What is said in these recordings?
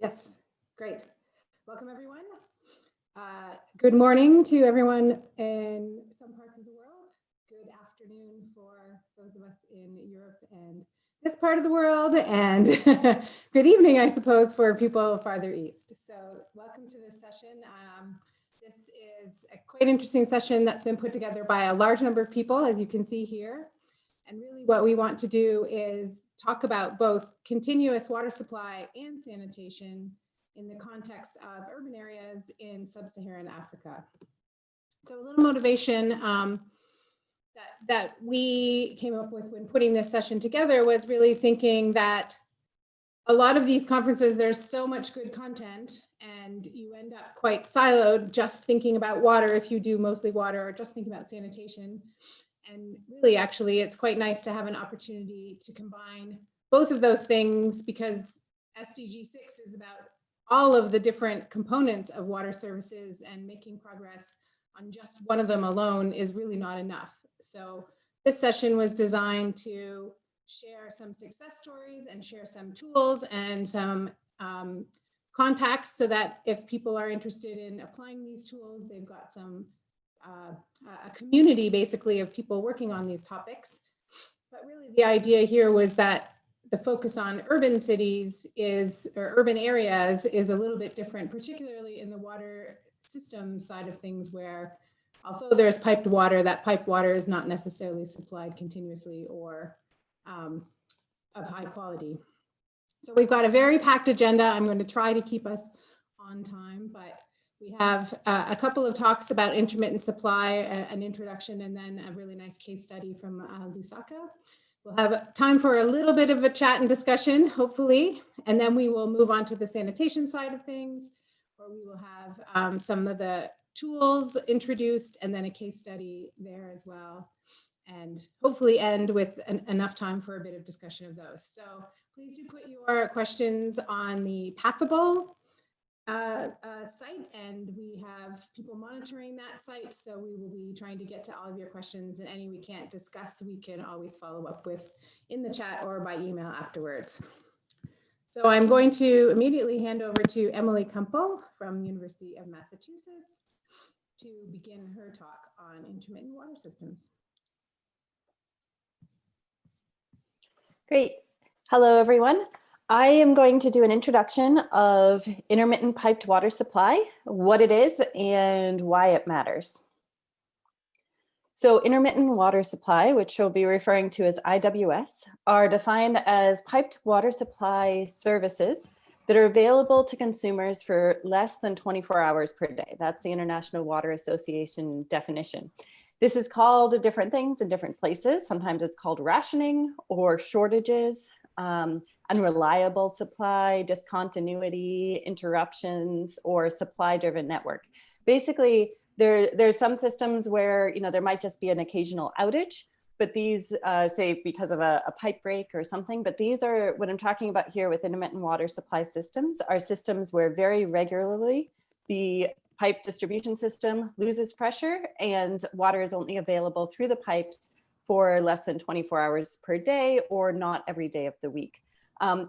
Yes, great. Welcome, everyone. Good morning to everyone in some parts of the world. Good afternoon for those of us in Europe and this part of the world, and good evening, I suppose, for people farther east. So welcome to this session. This is a quite interesting session that's been put together by a large number of people, as you can see here. And really what we want to do is talk about both continuous water supply and sanitation in the context of urban areas in Sub-Saharan Africa. So a little motivation that we came up with when putting this session together was really thinking that a lot of these conferences, there's so much good content and you end up quite siloed just thinking about water if you do mostly water, or just thinking about sanitation. And really, actually, it's quite nice to have an opportunity to combine both of those things, because SDG 6 is about all of the different components of water services, and making progress on just one of them alone is really not enough. So this session was designed to share some success stories and share some tools and some contacts, so that if people are interested in applying these tools, they've got some a community basically of people working on these topics. But really the idea here was that the focus on urban cities or urban areas is a little bit different, particularly in the water system side of things, where although there's piped water, that piped water is not necessarily supplied continuously or of high quality. So we've got a very packed agenda. I'm going to try to keep us on time, but we have a couple of talks about intermittent supply, an introduction, and then a really nice case study from Lusaka. We'll have time for a little bit of a chat and discussion, hopefully, and then we will move on to the sanitation side of things, where we will have some of the tools introduced and then a case study there as well, and hopefully end with enough time for a bit of discussion of those. So please do put your questions on the Pathable site, and we have people monitoring that site, so we will be trying to get to all of your questions, and any we can't discuss we can always follow up with in the chat or by email afterwards. So I'm going to immediately hand over to Emily Campo from University of Massachusetts to begin her talk on intermittent water systems. Great. Hello, everyone. I am going to do an introduction of intermittent piped water supply, what it is, and why it matters. So intermittent water supply, which we'll be referring to as IWS, are defined as piped water supply services that are available to consumers for less than 24 hours per day. That's the International Water Association definition. This is called different things in different places. Sometimes it's called rationing or shortages, unreliable supply, discontinuity, interruptions, or supply-driven network. Basically, there's some systems where there might just be an occasional outage, but these, say because of a pipe break or something, but these are, what I'm talking about here with intermittent water supply systems, are systems where very regularly the pipe distribution system loses pressure and water is only available through the pipes for less than 24 hours per day, or not every day of the week.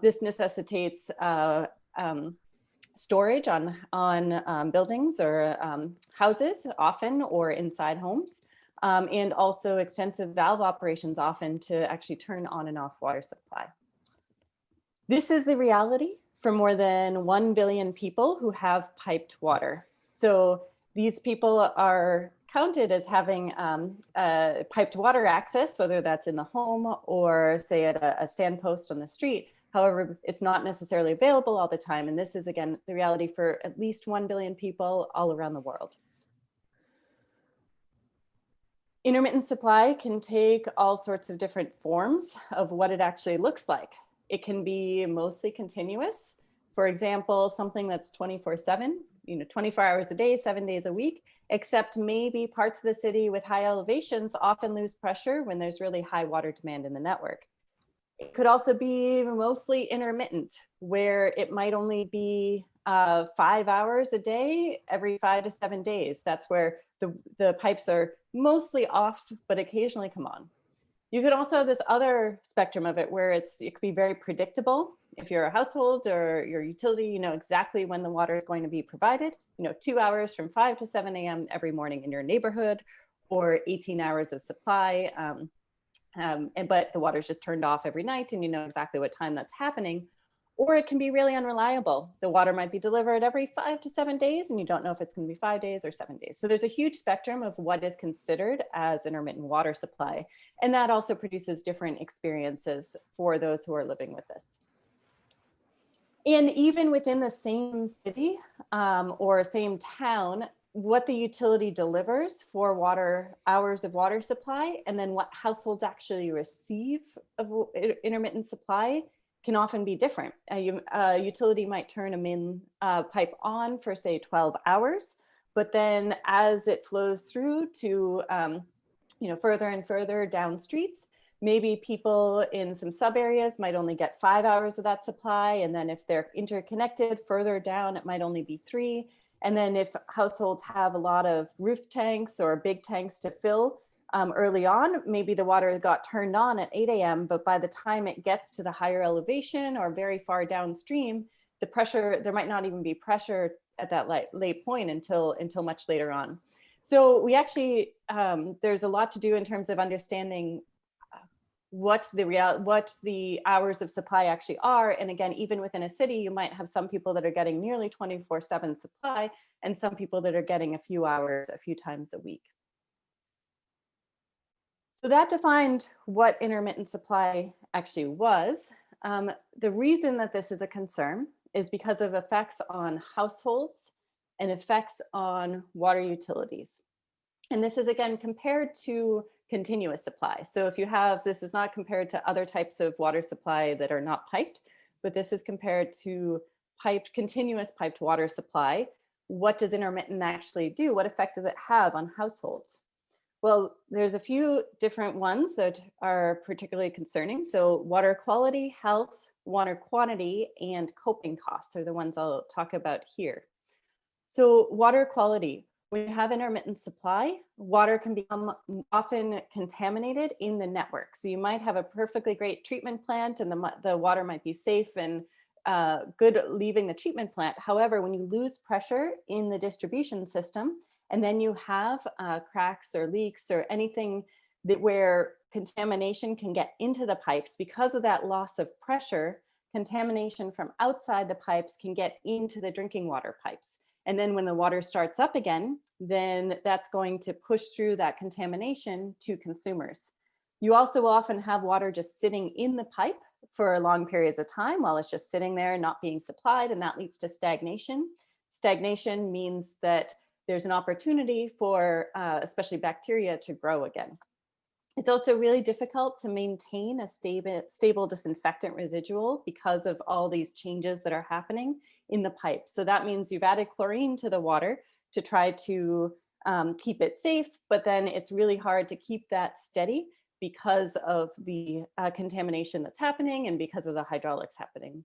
This necessitates storage on buildings or houses often, or inside homes, and also extensive valve operations often to actually turn on and off water supply. This is the reality for more than 1 billion people who have piped water. So these people are counted as having piped water access, whether that's in the home or say at a stand post on the street. However, it's not necessarily available all the time. And this is, again, the reality for at least 1 billion people all around the world. Intermittent supply can take all sorts of different forms of what it actually looks like. It can be mostly continuous. For example, something that's 24/7, 24 hours a day, 7 days a week, except maybe parts of the city with high elevations often lose pressure when there's really high water demand in the network. It could also be mostly intermittent, where it might only be 5 hours a day, every 5 to 7 days. That's where the pipes are mostly off, but occasionally come on. You could also have this other spectrum of it where it could be very predictable. if you're a household or your utility, you know exactly when the water is going to be provided, you know, 2 hours from 5 to 7 a.m. every morning in your neighborhood, or 18 hours of supply. But the water's just turned off every night and you know exactly what time that's happening. Or it can be really unreliable. The water might be delivered every 5 to 7 days and you don't know if it's going to be 5 days or 7 days. So there's a huge spectrum of what is considered as intermittent water supply. And that also produces different experiences for those who are living with this. And even within the same city or same town, what the utility delivers for water hours of water supply, and then what households actually receive of intermittent supply can often be different. A utility might turn a main pipe on for say 12 hours, but then as it flows through to you know, further and further down streets, maybe people in some sub areas might only get 5 hours of that supply. And then if they're interconnected further down, it might only be 3. And then if households have a lot of roof tanks or big tanks to fill early on, maybe the water got turned on at 8 a.m. But by the time it gets to the higher elevation or very far downstream, the pressure, there might not even be pressure at that late point until much later on. So we actually, there's a lot to do in terms of understanding what the hours of supply actually are. And again, even within a city, you might have some people that are getting nearly 24/7 supply and some people that are getting a few hours a few times a week. So that defined what intermittent supply actually was. The reason that this is a concern is because of effects on households and effects on water utilities. And this is again compared to continuous supply. So if you have, this is not compared to other types of water supply that are not piped, but this is compared to continuous piped water supply. What does intermittent actually do? What effect does it have on households? Well, there's a few different ones that are particularly concerning. So water quality, health, water quantity, and coping costs are the ones I'll talk about here. So water quality. When you have intermittent supply, water can become often contaminated in the network. So you might have a perfectly great treatment plant and the water might be safe and good leaving the treatment plant. However, when you lose pressure in the distribution system, and then you have cracks or leaks or anything where contamination can get into the pipes, because of that loss of pressure, contamination from outside the pipes can get into the drinking water pipes. And then when the water starts up again, then that's going to push through that contamination to consumers. You also often have water just sitting in the pipe for long periods of time while it's just sitting there not being supplied, and that leads to stagnation. Stagnation means that there's an opportunity for especially bacteria to grow again. It's also really difficult to maintain a stable disinfectant residual because of all these changes that are happening in the pipe. So that means you've added chlorine to the water to try to keep it safe, but then it's really hard to keep that steady because of the contamination that's happening and because of the hydraulics happening.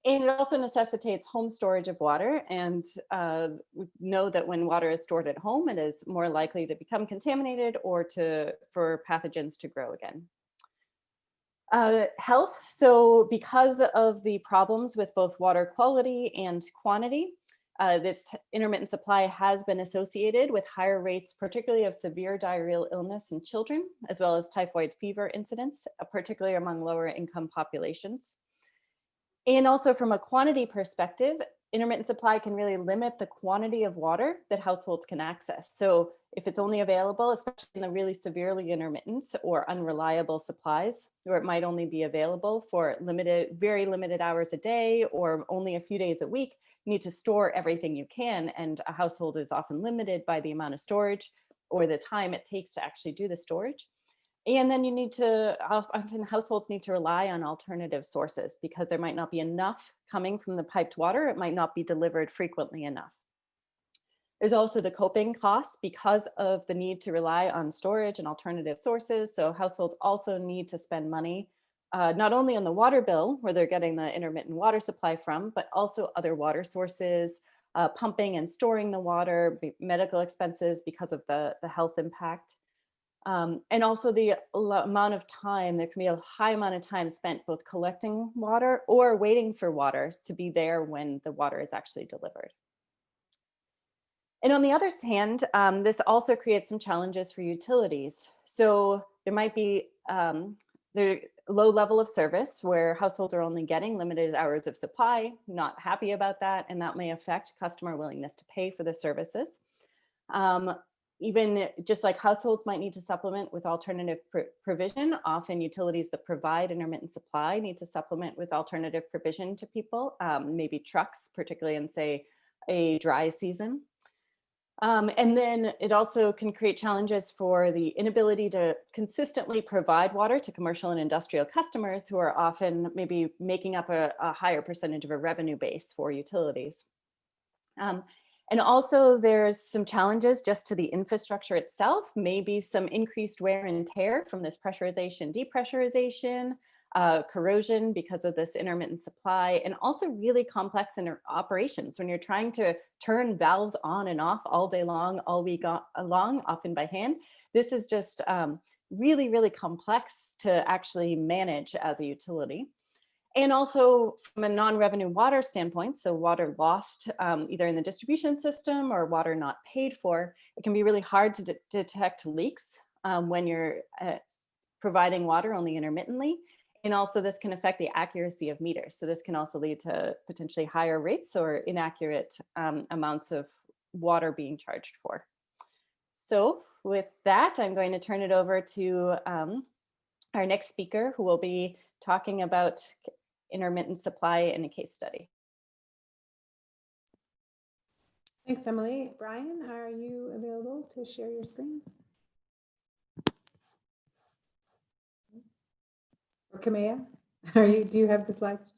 And it also necessitates home storage of water. And we know that when water is stored at home, it is more likely to become contaminated or for pathogens to grow again. Health. So because of the problems with both water quality and quantity, this intermittent supply has been associated with higher rates, particularly of severe diarrheal illness in children, as well as typhoid fever incidents, particularly among lower income populations. And also from a quantity perspective, intermittent supply can really limit the quantity of water that households can access. So if it's only available, especially in the really severely intermittent or unreliable supplies, where it might only be available for very limited hours a day or only a few days a week, you need to store everything you can. And a household is often limited by the amount of storage or the time it takes to actually do the storage. And then often households need to rely on alternative sources because there might not be enough coming from the piped water. It might not be delivered frequently enough. There's also the coping costs because of the need to rely on storage and alternative sources. So households also need to spend money, not only on the water bill where they're getting the intermittent water supply from, but also other water sources, pumping and storing the water, medical expenses because of the health impact. And also the amount of time, there can be a high amount of time spent both collecting water or waiting for water to be there when the water is actually delivered. And on the other hand, this also creates some challenges for utilities. So there might be low level of service where households are only getting limited hours of supply, not happy about that, and that may affect customer willingness to pay for the services. Even just like households might need to supplement with alternative provision, often utilities that provide intermittent supply need to supplement with alternative provision to people, maybe trucks, particularly in, say, a dry season. And then it also can create challenges for the inability to consistently provide water to commercial and industrial customers who are often maybe making up a higher percentage of a revenue base for utilities. And also there's some challenges just to the infrastructure itself, maybe some increased wear and tear from this pressurization, depressurization, corrosion because of this intermittent supply, and also really complex operations when you're trying to turn valves on and off all day long, all week long, often by hand. This is just really, really complex to actually manage as a utility. And also from a non-revenue water standpoint, so water lost either in the distribution system or water not paid for, it can be really hard to detect leaks when you're providing water only intermittently. And also this can affect the accuracy of meters. So this can also lead to potentially higher rates or inaccurate amounts of water being charged for. So with that, I'm going to turn it over to our next speaker, who will be talking about intermittent supply in a case study. Thanks, Emily. Brian, are you available to share your screen? Or Kamea, do you have the slides to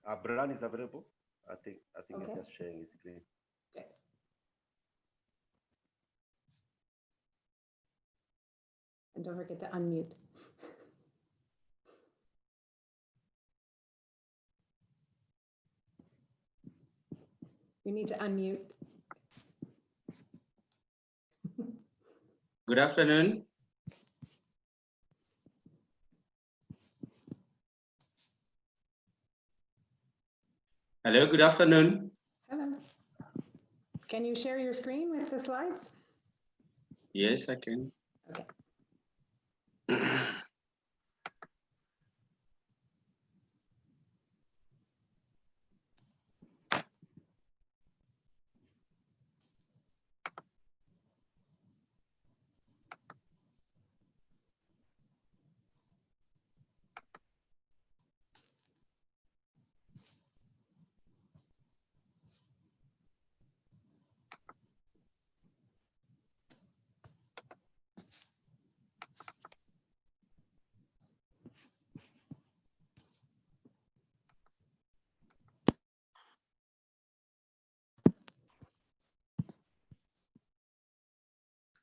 share? Brian is available. I think Okay. he's just sharing his screen. Okay. And don't forget to unmute. You need to unmute. Good afternoon. Hello, good afternoon. Hello. Can you share your screen with the slides? Yes, I can. Okay.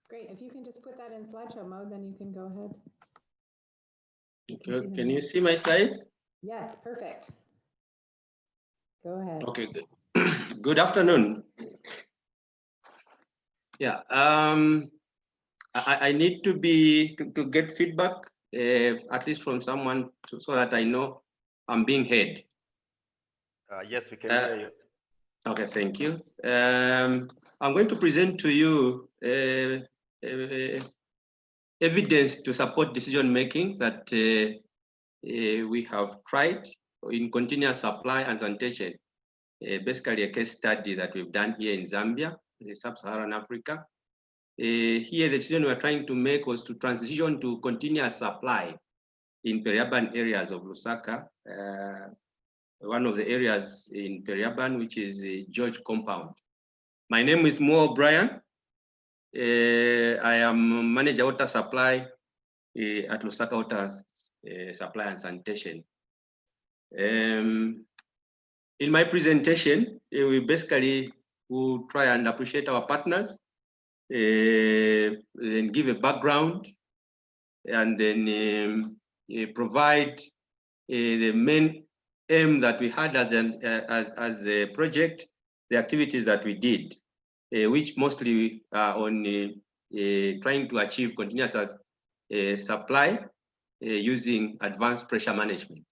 Great. If you can just put that in slideshow mode, then you can go ahead. Okay. Can you see my slide? Yes, perfect. Go ahead. Okay, good. Good afternoon. Yeah, I need to get feedback, at least from someone, so that I know I'm being heard. Yes, we can hear you. Okay, thank you. I'm going to present to you evidence to support decision making that we have tried in continuous supply and sanitation. Basically a case study that we've done here in Zambia, Sub-Saharan Africa. Here the decision we're trying to make was to transition to continuous supply in peri-urban areas of Lusaka. One of the areas in peri-urban, which is the George compound. My name is Mo O'Brien. I am manager water supply at Lusaka Water Supply and Sanitation. In my presentation, we basically will try and appreciate our partners, then give a background, and then provide the main aim that we had as a project, the activities that we did. which mostly are on trying to achieve continuous supply using advanced pressure management.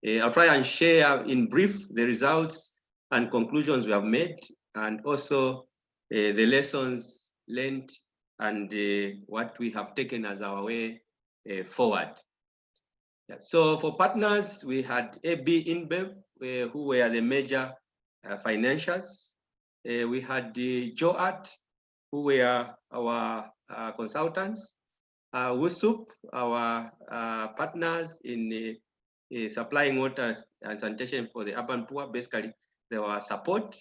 I'll try and share in brief the results and conclusions we have made, and also the lessons learned and what we have taken as our way forward. So for partners, we had AB InBev, who were the major financiers. We had the JOAT, who were our consultants. WUSUP, our partners in supplying water and sanitation for the urban poor. Basically, they were support.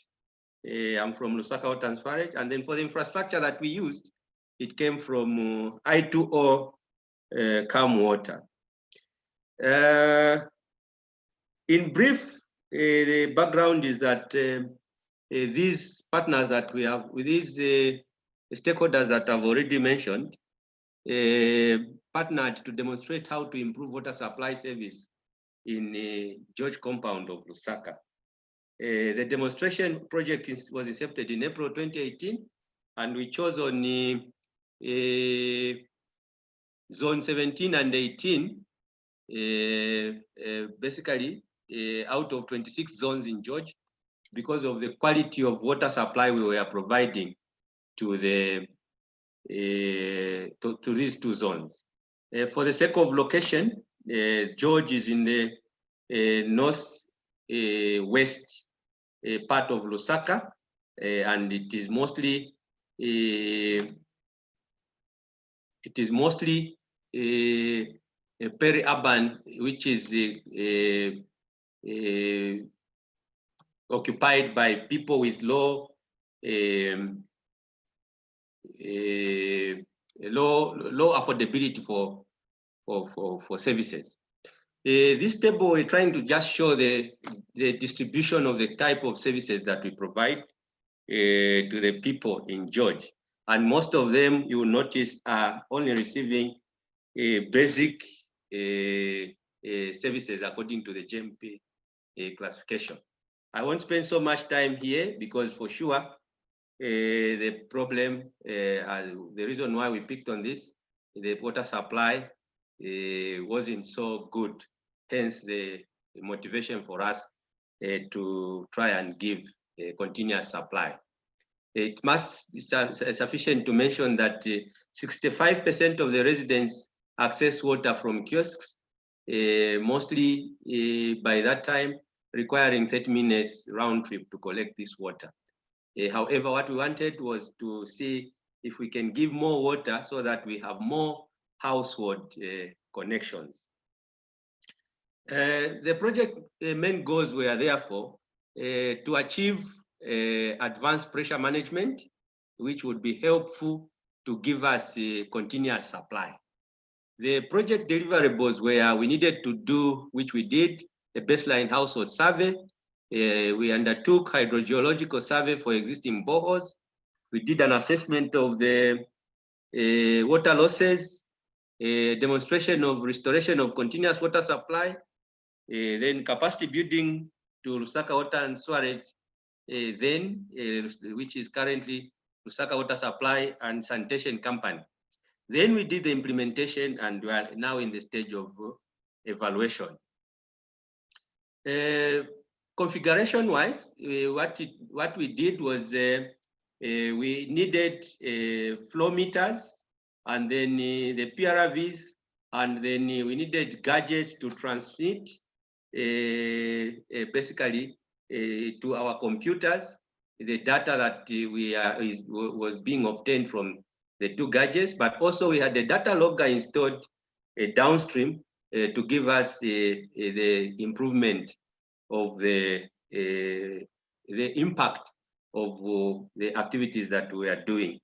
I'm from Lusaka Water and Sewerage. And then for the infrastructure that we used, it came from I2O Calm Water. In brief, the background is that these partners that we have, with these stakeholders that I've already mentioned, partnered to demonstrate how to improve water supply service in the George compound of Lusaka. The demonstration project was incepted in April 2018, and we chose on zone 17 and 18, basically out of 26 zones in George, because of the quality of water supply we were providing to the to these two zones. For the sake of location, George is in the north west part of Lusaka, and it is mostly peri-urban, which is occupied by people with low affordability for services. This table, we're trying to just show the distribution of the type of services that we provide to the people in George. And most of them, you will notice, are only receiving basic services according to the GMP classification. I won't spend so much time here because for sure, the problem, the reason why we picked on this, the water supply wasn't so good. Hence the motivation for us to try and give a continuous supply. It must be sufficient to mention that 65% of the residents access water from kiosks, mostly by that time requiring 30 minutes round trip to collect this water. However, what we wanted was to see if we can give more water so that we have more household connections. The project main goals were therefore to achieve advanced pressure management, which would be helpful to give us a continuous supply. The project deliverables were we needed to do, which we did, a baseline household survey. We undertook hydrogeological survey for existing boreholes. We did an assessment of the water losses, demonstration of restoration of continuous water supply, then capacity building to Lusaka Water and Sewerage, which is currently Lusaka Water Supply and Sanitation Company. Then we did the implementation, and we are now in the stage of evaluation. Configuration-wise, what we did was we needed flow meters, and then the PRVs, and then we needed gadgets to transmit basically to our computers the data that was being obtained from the two gadgets, but also we had the data logger installed downstream to give us the improvement of the impact of the activities that we are doing.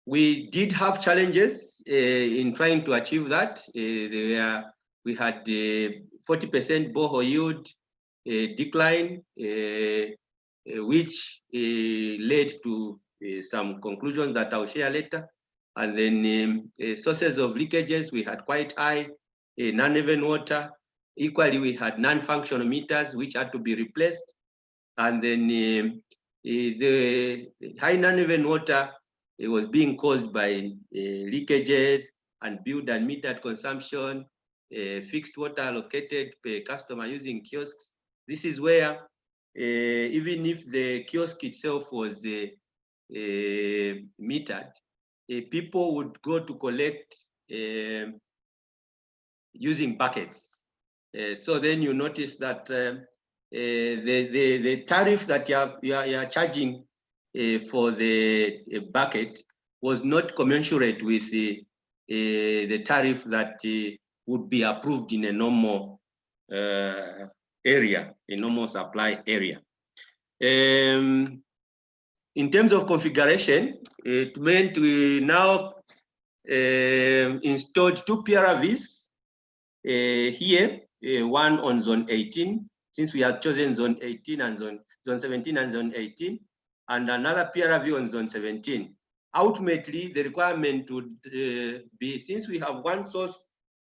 We did have challenges in trying to achieve that. We had 40% borehole yield decline, which led to some conclusions that I'll share later. And then sources of leakages, we had quite high non-even water. Equally, we had non-functional meters which had to be replaced. And then The high non-even water was being caused by leakages, and billed and metered consumption, fixed water allocated per customer using kiosks. This is where even if the kiosk itself was metered, people would go to collect using buckets. So then you notice that the tariff that you are charging for the bucket was not commensurate with the tariff that would be approved in a normal area, a normal supply area. In terms of configuration, it meant we now installed 2 PRVs here, one on zone 18, since we had chosen zone 18 and zone 17 and zone 18, and another PRV on zone 17. Ultimately, the requirement would be, since we have one source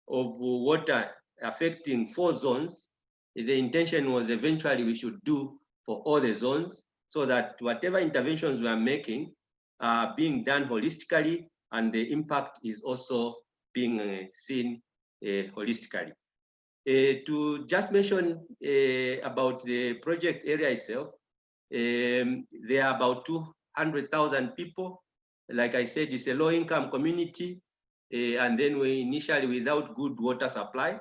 of water affecting 4 zones, the intention was eventually we should do for all the zones, so that whatever interventions we are making are being done holistically, and the impact is also being seen holistically. To just mention about the project area itself, there are about 200,000 people. Like I said, it's a low-income community, and then we initially without good water supply,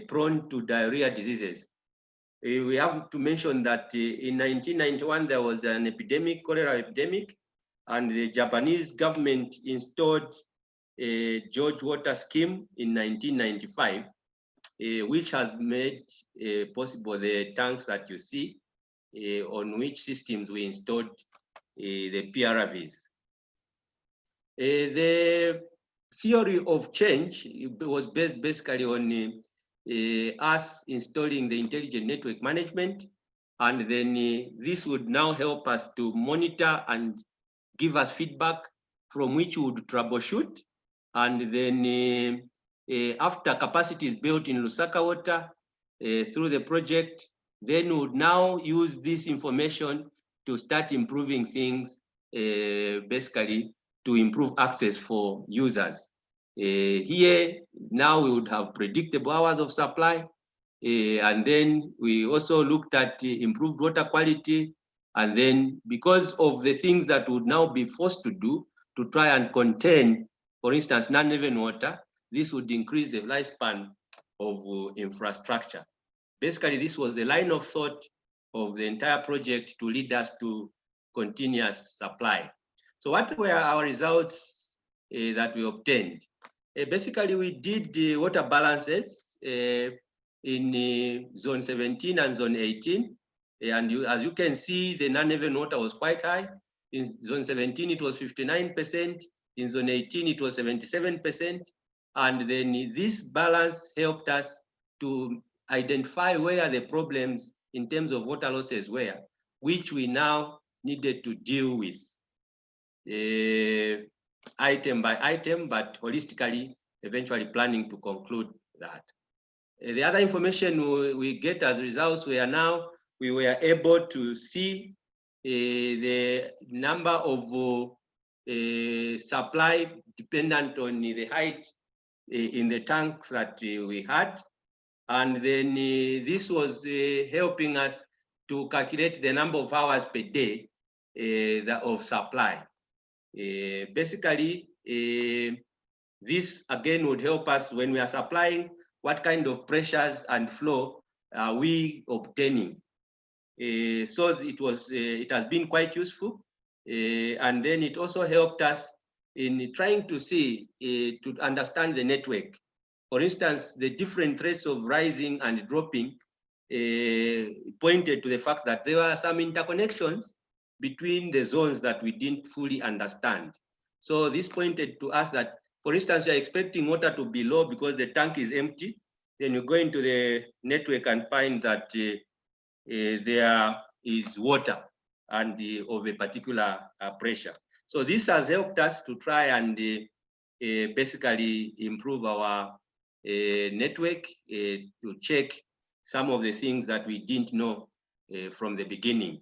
prone to diarrhea diseases. We have to mention that in 1991, there was an epidemic, cholera epidemic, and the Japanese government installed a JOAT water scheme in 1995, which has made possible the tanks that you see, on which systems we installed the PRVs. The theory of change was based basically on us installing the intelligent network management, and then this would now help us to monitor and give us feedback from which we would troubleshoot, and then after capacity is built in Lusaka water through the project, then we would now use this information to start improving things, basically to improve access for users. Here, now we would have predictable hours of supply, and then we also looked at improved water quality, and then because of the things that would now be forced to do to try and contain, for instance, non-even water, this would increase the lifespan of infrastructure. Basically, this was the line of thought of the entire project to lead us to continuous supply. So what were our results that we obtained? Basically, we did the water balances in zone 17 and zone 18. And as you can see, the non-even water was quite high. In zone 17, it was 59%. In zone 18, it was 77%. And then this balance helped us to identify where the problems in terms of water losses were, which we now needed to deal with item by item, but holistically, eventually planning to conclude that. The other information we get as results were now, we were able to see the number of supply dependent on the height in the tanks that we had. And then this was helping us to calculate the number of hours per day of supply. Basically, this again would help us when we are supplying, what kind of pressures and flow are we obtaining. So it has been quite useful. And then it also helped us in trying to see, to understand the network. For instance, the different rates of rising and dropping pointed to the fact that there were some interconnections between the zones that we didn't fully understand. So this pointed to us that, for instance, you're expecting water to be low because the tank is empty. Then you go into the network and find that there is water and of a particular pressure. So this has helped us to try and basically improve our network to check some of the things that we didn't know from the beginning.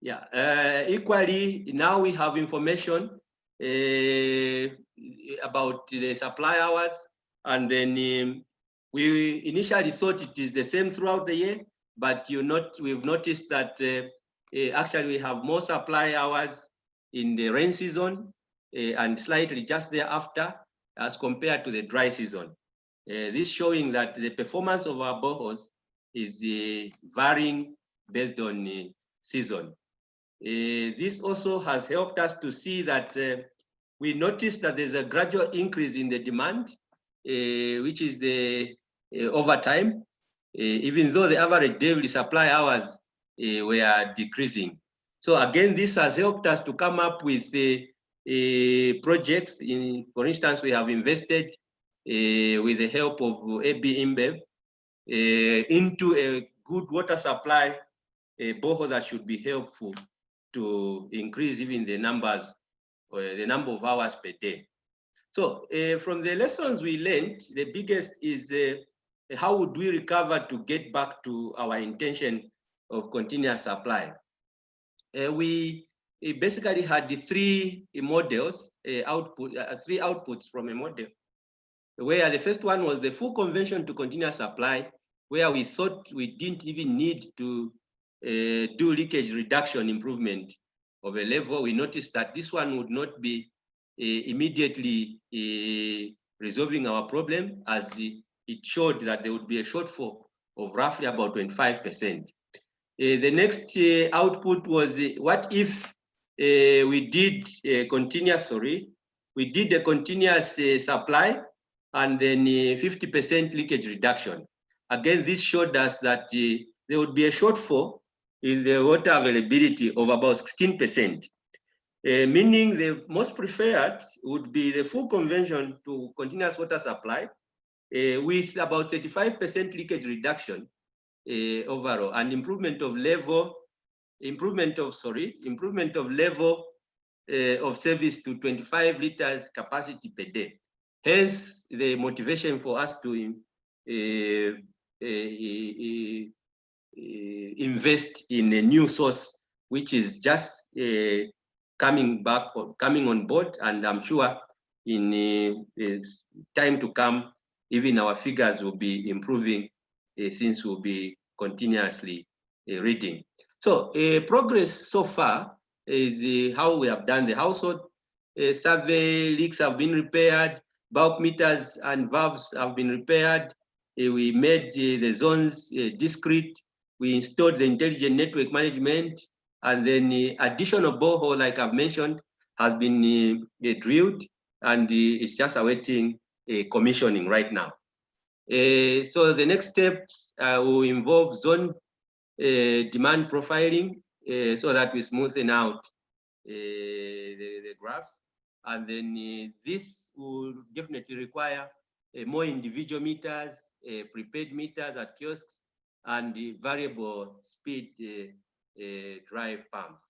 Yeah, equally, now we have information about the supply hours, and then we initially thought it is the same throughout the year, but we've noticed that actually we have more supply hours in the rain season and slightly just thereafter as compared to the dry season. This showing that the performance of our boreholes is varying based on season. This also has helped us to see that we noticed that there's a gradual increase in the demand, which is the overtime, even though the average daily supply hours were decreasing. So again, this has helped us to come up with projects. For instance, we have invested with the help of AB InBev into a good water supply borehole that should be helpful to increase even the numbers, the number of hours per day. So from the lessons we learned, the biggest is how would we recover to get back to our intention of continuous supply? We basically had the three models, three outputs from a model, where the first one was the full conversion to continuous supply, where we thought we didn't even need to do leakage reduction improvement of a level. We noticed that this one would not be immediately resolving our problem, as it showed that there would be a shortfall of roughly about 25%. The next output was what if we did a continuous supply and then 50% leakage reduction. Again, this showed us that there would be a shortfall in the water availability of about 16%, meaning the most preferred would be the full conversion to continuous water supply with about 35% leakage reduction overall, and improvement of level of service to 25 liters capacity per day. Hence, the motivation for us to invest in a new source, which is just coming on board, and I'm sure in time to come, even our figures will be improving since we'll be continuously reading. So progress so far is how we have done the household survey. Leaks have been repaired, bulk meters and valves have been repaired. We made the zones discrete. We installed the intelligent network management, and then additional borehole, like I've mentioned, has been drilled, and it's just awaiting commissioning right now. So the next steps will involve zone demand profiling so that we smoothen out the graphs. And then this will definitely require more individual meters, prepaid meters at kiosks, and the variable speed drive pumps.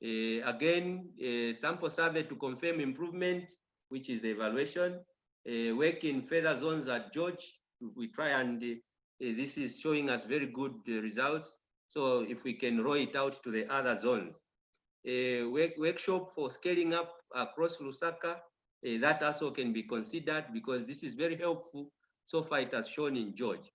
Again, sample survey to confirm improvement, which is the evaluation. Work in further zones at George. We try, and this is showing us very good results. So if we can roll it out to the other zones. Workshop for scaling up across Lusaka, that also can be considered, because this is very helpful. So far it has shown in George.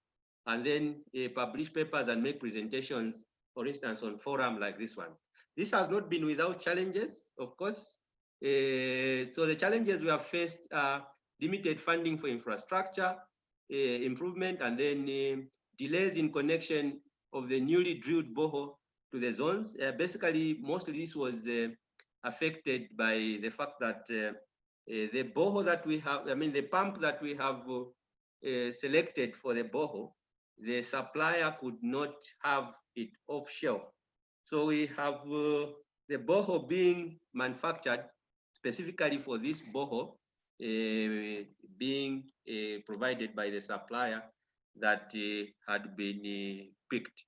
And then publish papers and make presentations, for instance, on forum like this one. This has not been without challenges, of course. So the challenges we have faced are limited funding for infrastructure improvement, and then delays in connection of the newly drilled borehole to the zones. Basically, mostly this was affected by the fact that the borehole that we have, the pump that we have selected for the borehole, the supplier could not have it off shelf. So we have the borehole being manufactured specifically for this borehole being provided by the supplier that had been picked.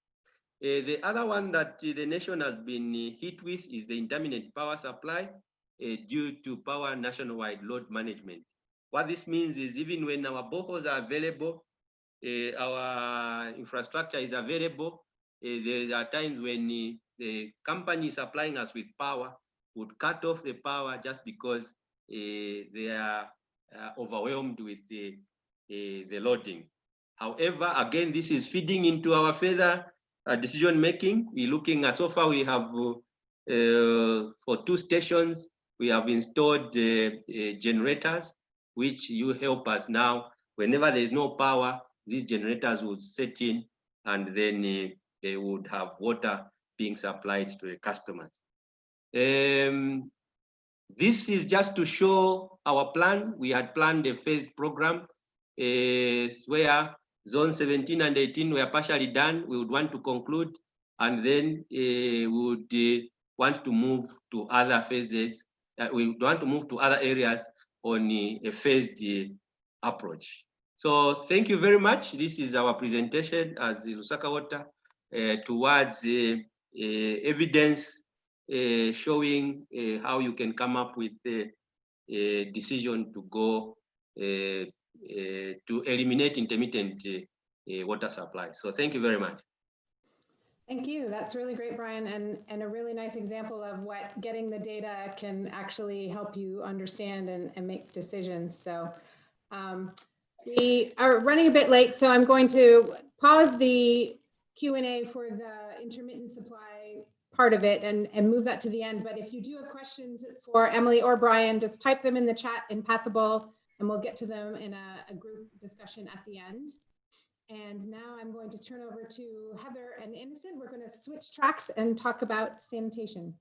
The other one that the nation has been hit with is the intermittent power supply due to power nationwide load management. What this means is, even when our boreholes are available, our infrastructure is available, there are times when the company supplying us with power would cut off the power just because they are overwhelmed with the loading. However, again, this is feeding into our further decision making. We're looking at, so far we have for 2 stations, we have installed generators, which you help us now. Whenever there is no power, these generators would set in, and then they would have water being supplied to the customers. This is just to show our plan. We had planned a phased program where zone 17 and 18 were partially done. We would want to conclude, and then we would want to move to other phases. We would want to move to other areas on a phased approach. So thank you very much. This is our presentation as the Lusaka Water towards evidence showing how you can come up with a decision to go to eliminate intermittent water supply. So thank you very much. Thank you. That's really great, Brian, and a really nice example of what getting the data can actually help you understand and make decisions. So we are running a bit late, so I'm going to pause the Q&A for the intermittent supply part of it and move that to the end. But if you do have questions for Emily or Brian, just type them in the chat in Pathable, and we'll get to them in a group discussion at the end. And now I'm going to turn over to Heather and Innocent. We're going to switch tracks and talk about sanitation.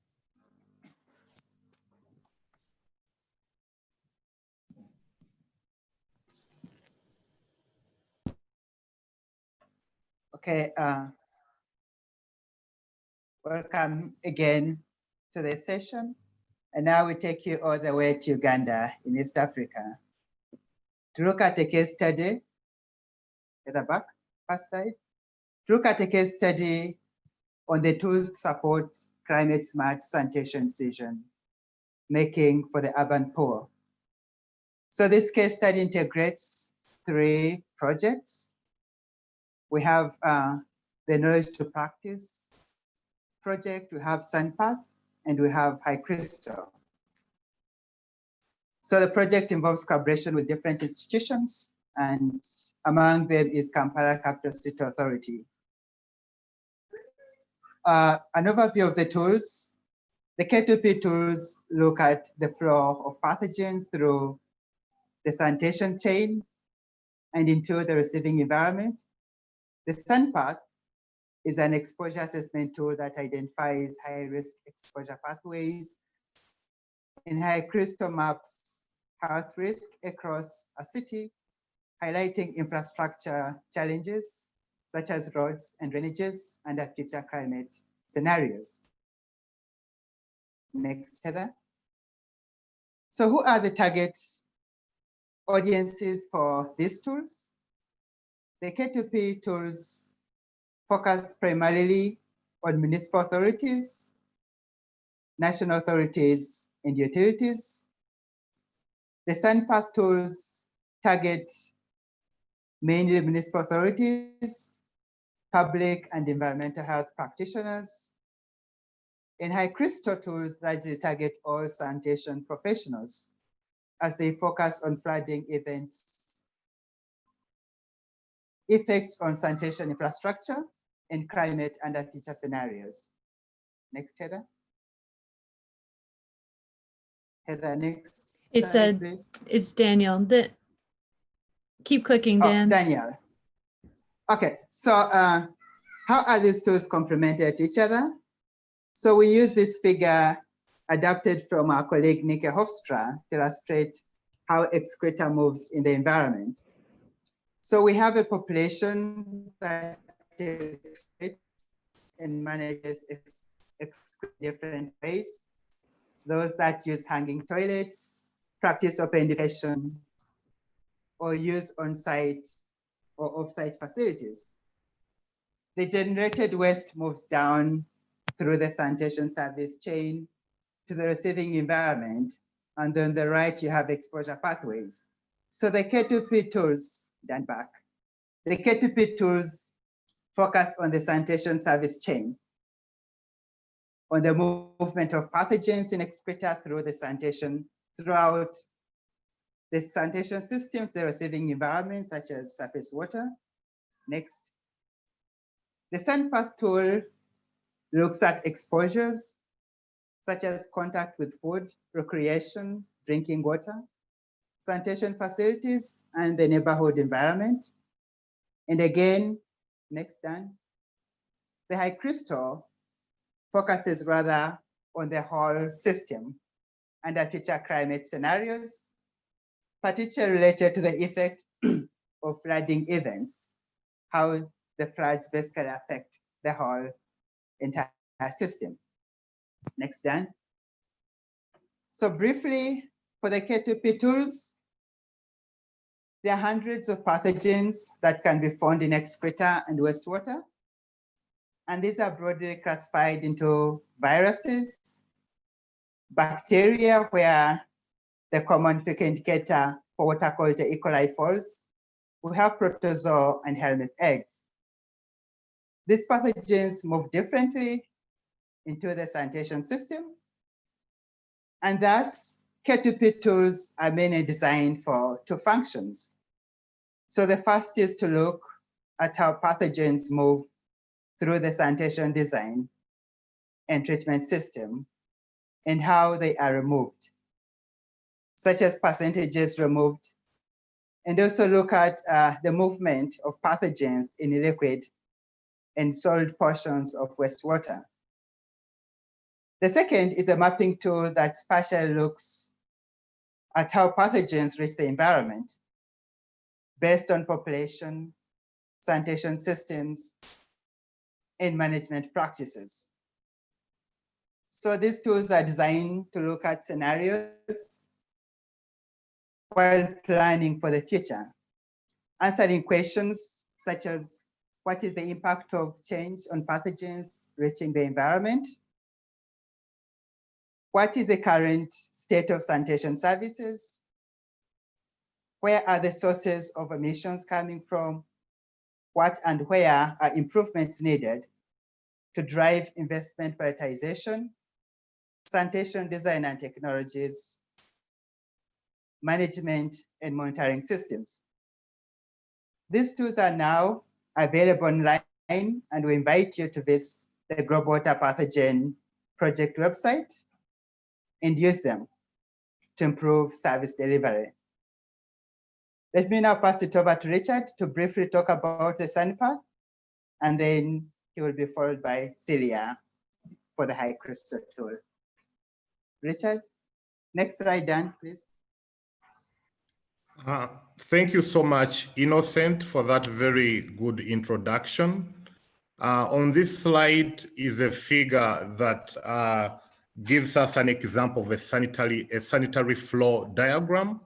Okay, welcome again to the session. And now we take you all the way to Uganda in East Africa to look at a case study. At the back, first slide. To look at a case study on the tools to support climate smart sanitation decision making for the urban poor. So this case study integrates 3 projects. We have the Knowledge to Practice project, we have SaniPath, and we have High Crystal. So the project involves collaboration with different institutions, and among them is Kampala Capital City Authority. An overview of the tools. The K2P tools look at the flow of pathogens through the sanitation chain and into the receiving environment. The SaniPath is an exposure assessment tool that identifies high-risk exposure pathways, and High Crystal maps health risk across a city, highlighting infrastructure challenges such as roads and drainages under future climate scenarios. Next, Heather. So who are the target audiences for these tools? The K2P tools focus primarily on municipal authorities, national authorities, and utilities. The SaniPath tools target mainly municipal authorities, public and environmental health practitioners, and High Crystal tools largely target all sanitation professionals as they focus on flooding events, effects on sanitation infrastructure, and climate under future scenarios. Next, Heather. Heather, next. Slide, please. It's Daniel. Keep clicking, Dan. Oh, Daniel. Okay, so how are these tools complementary to each other? So we use this figure adapted from our colleague Nike Hofstra to illustrate how excreta moves in the environment. So we have a population that excretes and manages excreta in different ways. Those that use hanging toilets, practice open defecation, or use on-site or off-site facilities. The generated waste moves down through the sanitation service chain to the receiving environment, and on the right you have exposure pathways. So the K2P tools, Dan back. The K2P tools focus on the sanitation service chain. on the movement of pathogens in excreta through the sanitation, throughout the sanitation systems, the receiving environment, such as surface water. Next. The SaniPath tool looks at exposures, such as contact with food, recreation, drinking water, sanitation facilities, and the neighborhood environment. And again, next Dan, the high crystal focuses rather on the whole system under future climate scenarios, particularly related to the effect of flooding events, how the floods basically affect the whole entire system. Next, Dan. So briefly, for the K2P tools, there are hundreds of pathogens that can be found in excreta and wastewater. And these are broadly classified into viruses, bacteria, where the common fecal indicator for water quality E. coli falls. We have protozoa and helminth eggs. These pathogens move differently into the sanitation system. And thus, K2P tools are mainly designed for two functions. So the first is to look at how pathogens move through the sanitation design and treatment system and how they are removed, such as percentages removed, and also look at the movement of pathogens in liquid and solid portions of wastewater. The second is the mapping tool that spatially looks at how pathogens reach the environment based on population, sanitation systems, and management practices. So these tools are designed to look at scenarios while planning for the future, answering questions such as what is the impact of change on pathogens reaching the environment? What is the current state of sanitation services? Where are the sources of emissions coming from? What and where are improvements needed to drive investment prioritization, sanitation design and technologies, management and monitoring systems? These tools are now available online, and we invite you to visit the Global Water Pathogen Project website and use them to improve service delivery. Let me now pass it over to Richard to briefly talk about the SaniPath, and then he will be followed by Celia for the high crystal tool. Richard, next slide, Dan, please. Thank you so much, Innocent, for that very good introduction. On this slide is a figure that gives us an example of a sanitary flow diagram.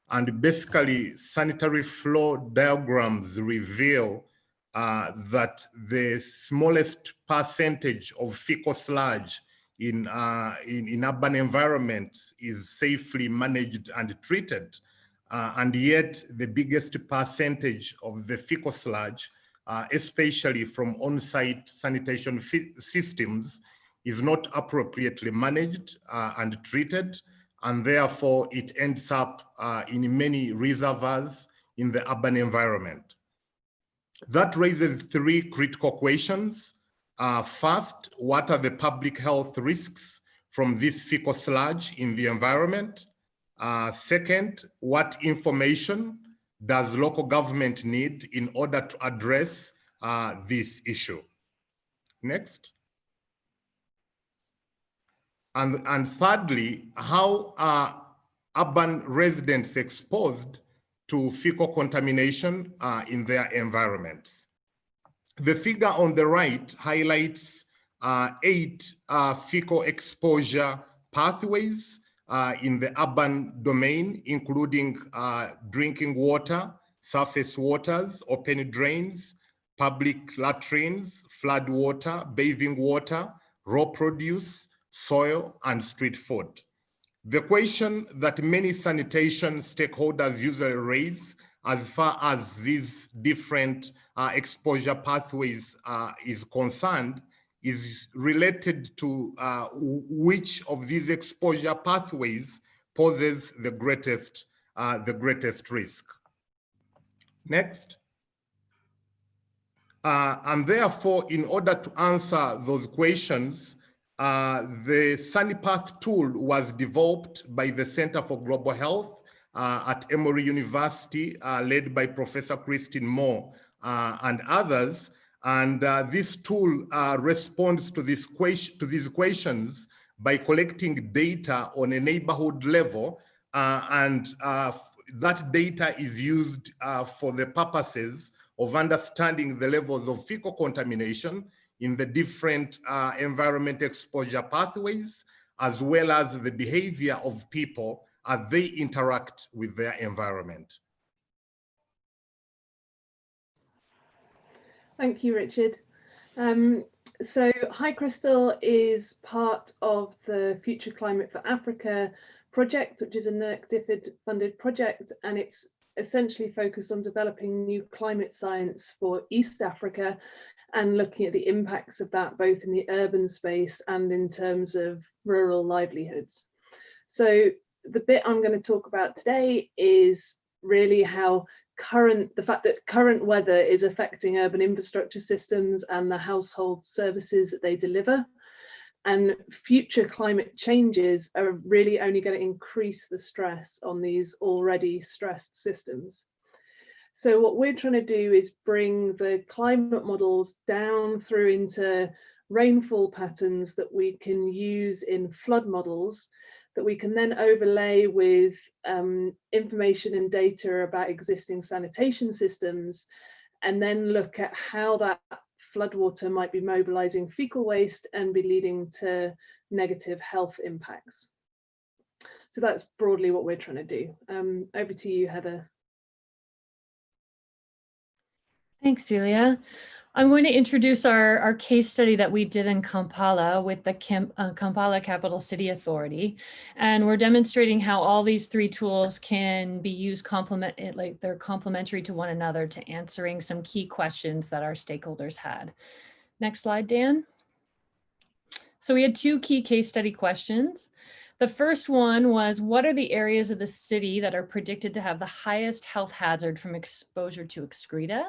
And basically, sanitary flow diagrams reveal that the smallest percentage of fecal sludge in urban environments is safely managed and treated. And yet the biggest percentage of the fecal sludge, especially from on-site sanitation systems, is not appropriately managed and treated, and therefore it ends up in many reservoirs in the urban environment. That raises three critical questions. First, what are the public health risks from this fecal sludge in the environment? Second, what information does local government need in order to address this issue? Next. And thirdly, how are urban residents exposed to fecal contamination in their environments? The figure on the right highlights 8 fecal exposure pathways in the urban domain, including drinking water, surface waters, open drains, public latrines, flood water, bathing water, raw produce, soil, and street food. The question that many sanitation stakeholders usually raise as far as these different exposure pathways is concerned is related to which of these exposure pathways poses the greatest risk. Next. And therefore, in order to answer those questions, the SaniPath tool was developed by the Center for Global Health at Emory University, led by Professor Christine Moore and others. And this tool responds to these questions by collecting data on a neighborhood level, and that data is used for the purposes of understanding the levels of fecal contamination in the different environment exposure pathways, as well as the behavior of people as they interact with their environment. Thank you, Richard. So High Crystal is part of the Future Climate for Africa project, which is a NERC-DFID funded project, and it's essentially focused on developing new climate science for East Africa and looking at the impacts of that both in the urban space and in terms of rural livelihoods. So the bit I'm going to talk about today is really how the fact that current weather is affecting urban infrastructure systems and the household services that they deliver. And future climate changes are really only going to increase the stress on these already stressed systems. So what we're trying to do is bring the climate models down through into rainfall patterns that we can use in flood models, that we can then overlay with information and data about existing sanitation systems, and then look at how that floodwater might be mobilizing fecal waste and be leading to negative health impacts. So that's broadly what we're trying to do. Over to you, Heather. Thanks, Celia. I'm going to introduce our case study that we did in Kampala with the Kampala Capital City Authority. And we're demonstrating how all these three tools can be used like they're complementary to one another to answering some key questions that our stakeholders had. Next slide, Dan. So we had two key case study questions. The first one was, what are the areas of the city that are predicted to have the highest health hazard from exposure to excreta?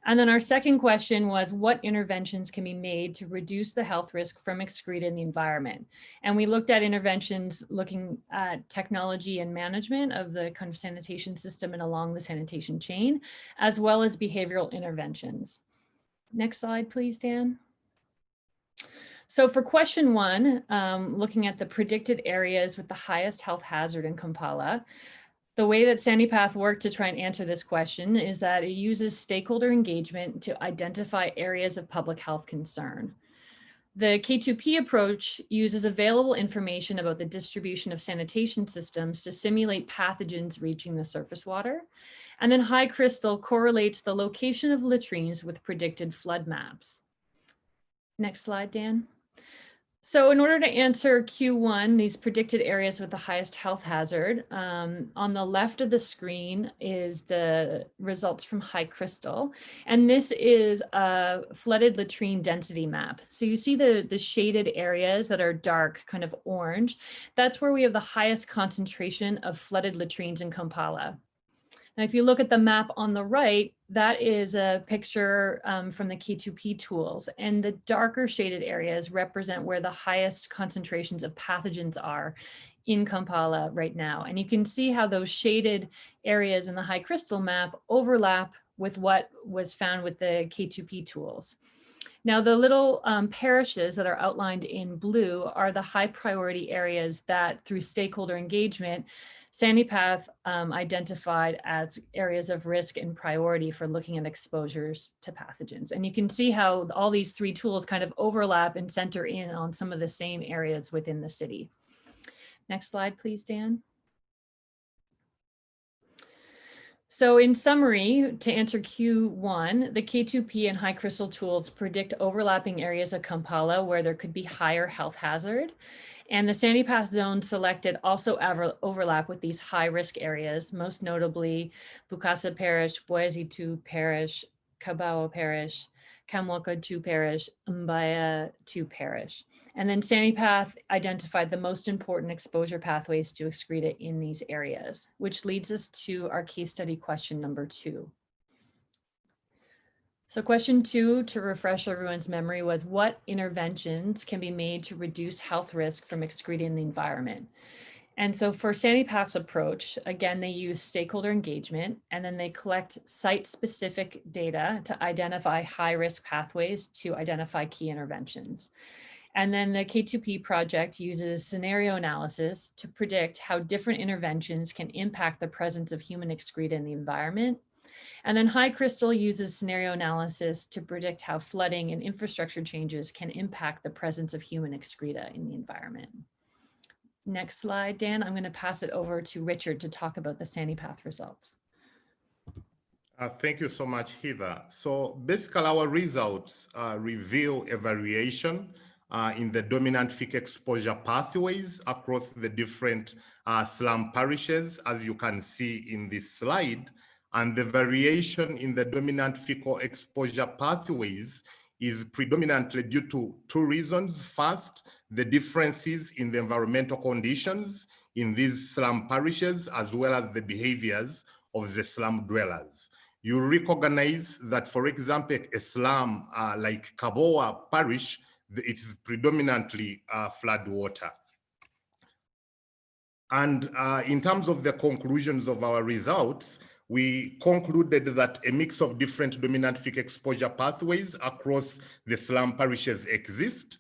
And then our second question was, what interventions can be made to reduce the health risk from excreta in the environment? And we looked at interventions looking at technology and management of the kind of sanitation system and along the sanitation chain, as well as behavioral interventions. Next slide, please, Dan. So for question one, looking at the predicted areas with the highest health hazard in Kampala, the way that SaniPath worked to try and answer this question is that it uses stakeholder engagement to identify areas of public health concern. The K2P approach uses available information about the distribution of sanitation systems to simulate pathogens reaching the surface water. And then High Crystal correlates the location of latrines with predicted flood maps. Next slide, Dan. So in order to answer Q1, these predicted areas with the highest health hazard, on the left of the screen is the results from High Crystal. And this is a flooded latrine density map. So you see the shaded areas that are dark, kind of orange. That's where we have the highest concentration of flooded latrines in Kampala. Now, if you look at the map on the right, that is a picture from the K2P tools, and the darker shaded areas represent where the highest concentrations of pathogens are in Kampala right now. And you can see how those shaded areas in the High Crystal map overlap with what was found with the K2P tools. Now, the little parishes that are outlined in blue are the high priority areas that through stakeholder engagement, SaniPath identified as areas of risk and priority for looking at exposures to pathogens. And you can see how all these three tools kind of overlap and center in on some of the same areas within the city. Next slide, please, Dan. So in summary, to answer Q1, the K2P and High Crystal tools predict overlapping areas of Kampala where there could be higher health hazard. And the SaniPath zone selected also overlap with these high risk areas, most notably Bukasa Parish, Boazitu Parish, Kabao Parish, Kamwaka 2 parish, Mbaya 2 parish. And then SaniPath identified the most important exposure pathways to excreta in these areas, which leads us to our case study question number 2. So question 2, to refresh everyone's memory, was what interventions can be made to reduce health risk from excreta in the environment? And so for SaniPath's approach, again, they use stakeholder engagement, and then they collect site-specific data to identify high-risk pathways to identify key interventions. And then the K2P project uses scenario analysis to predict how different interventions can impact the presence of human excreta in the environment. And then High Crystal uses scenario analysis to predict how flooding and infrastructure changes can impact the presence of human excreta in the environment. Next slide, Dan. I'm going to pass it over to Richard to talk about the SaniPath results. Thank you so much, Heather. So basically our results reveal a variation in the dominant thick exposure pathways across the different slum parishes, as you can see in this slide. And the variation in the dominant fecal exposure pathways is predominantly due to 2 reasons. First, the differences in the environmental conditions in these slum parishes, as well as the behaviors of the slum dwellers. You recognize that, for example, a slum like Kabowa Parish, it is predominantly flood water. And in terms of the conclusions of our results, we concluded that a mix of different dominant thick exposure pathways across the slum parishes exist.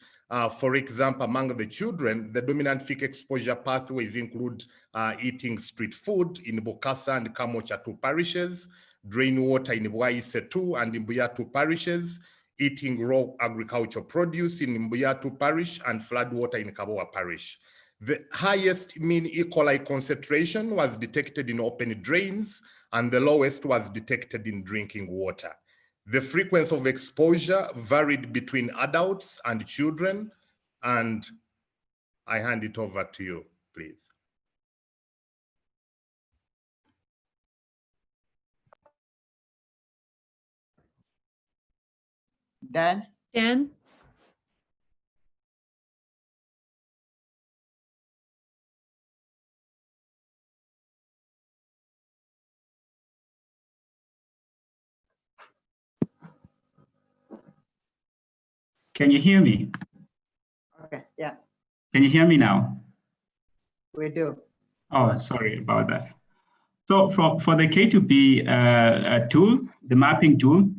For example, among the children, the dominant thick exposure pathways include eating street food in Bokassa and Kamocha 2 parishes, drain water in Bwaise 2 and Mbuya 2 parishes, eating raw agricultural produce in Mbuya 2 parish, and flood water in Kabowa parish. The highest mean E. coli concentration was detected in open drains, and the lowest was detected in drinking water. The frequency of exposure varied between adults and children, and I hand it over to you, please. Dan? Dan? Can you hear me? Okay, yeah, Can you hear me now? we do. Oh, sorry about that. So for the K2P tool, the mapping tool,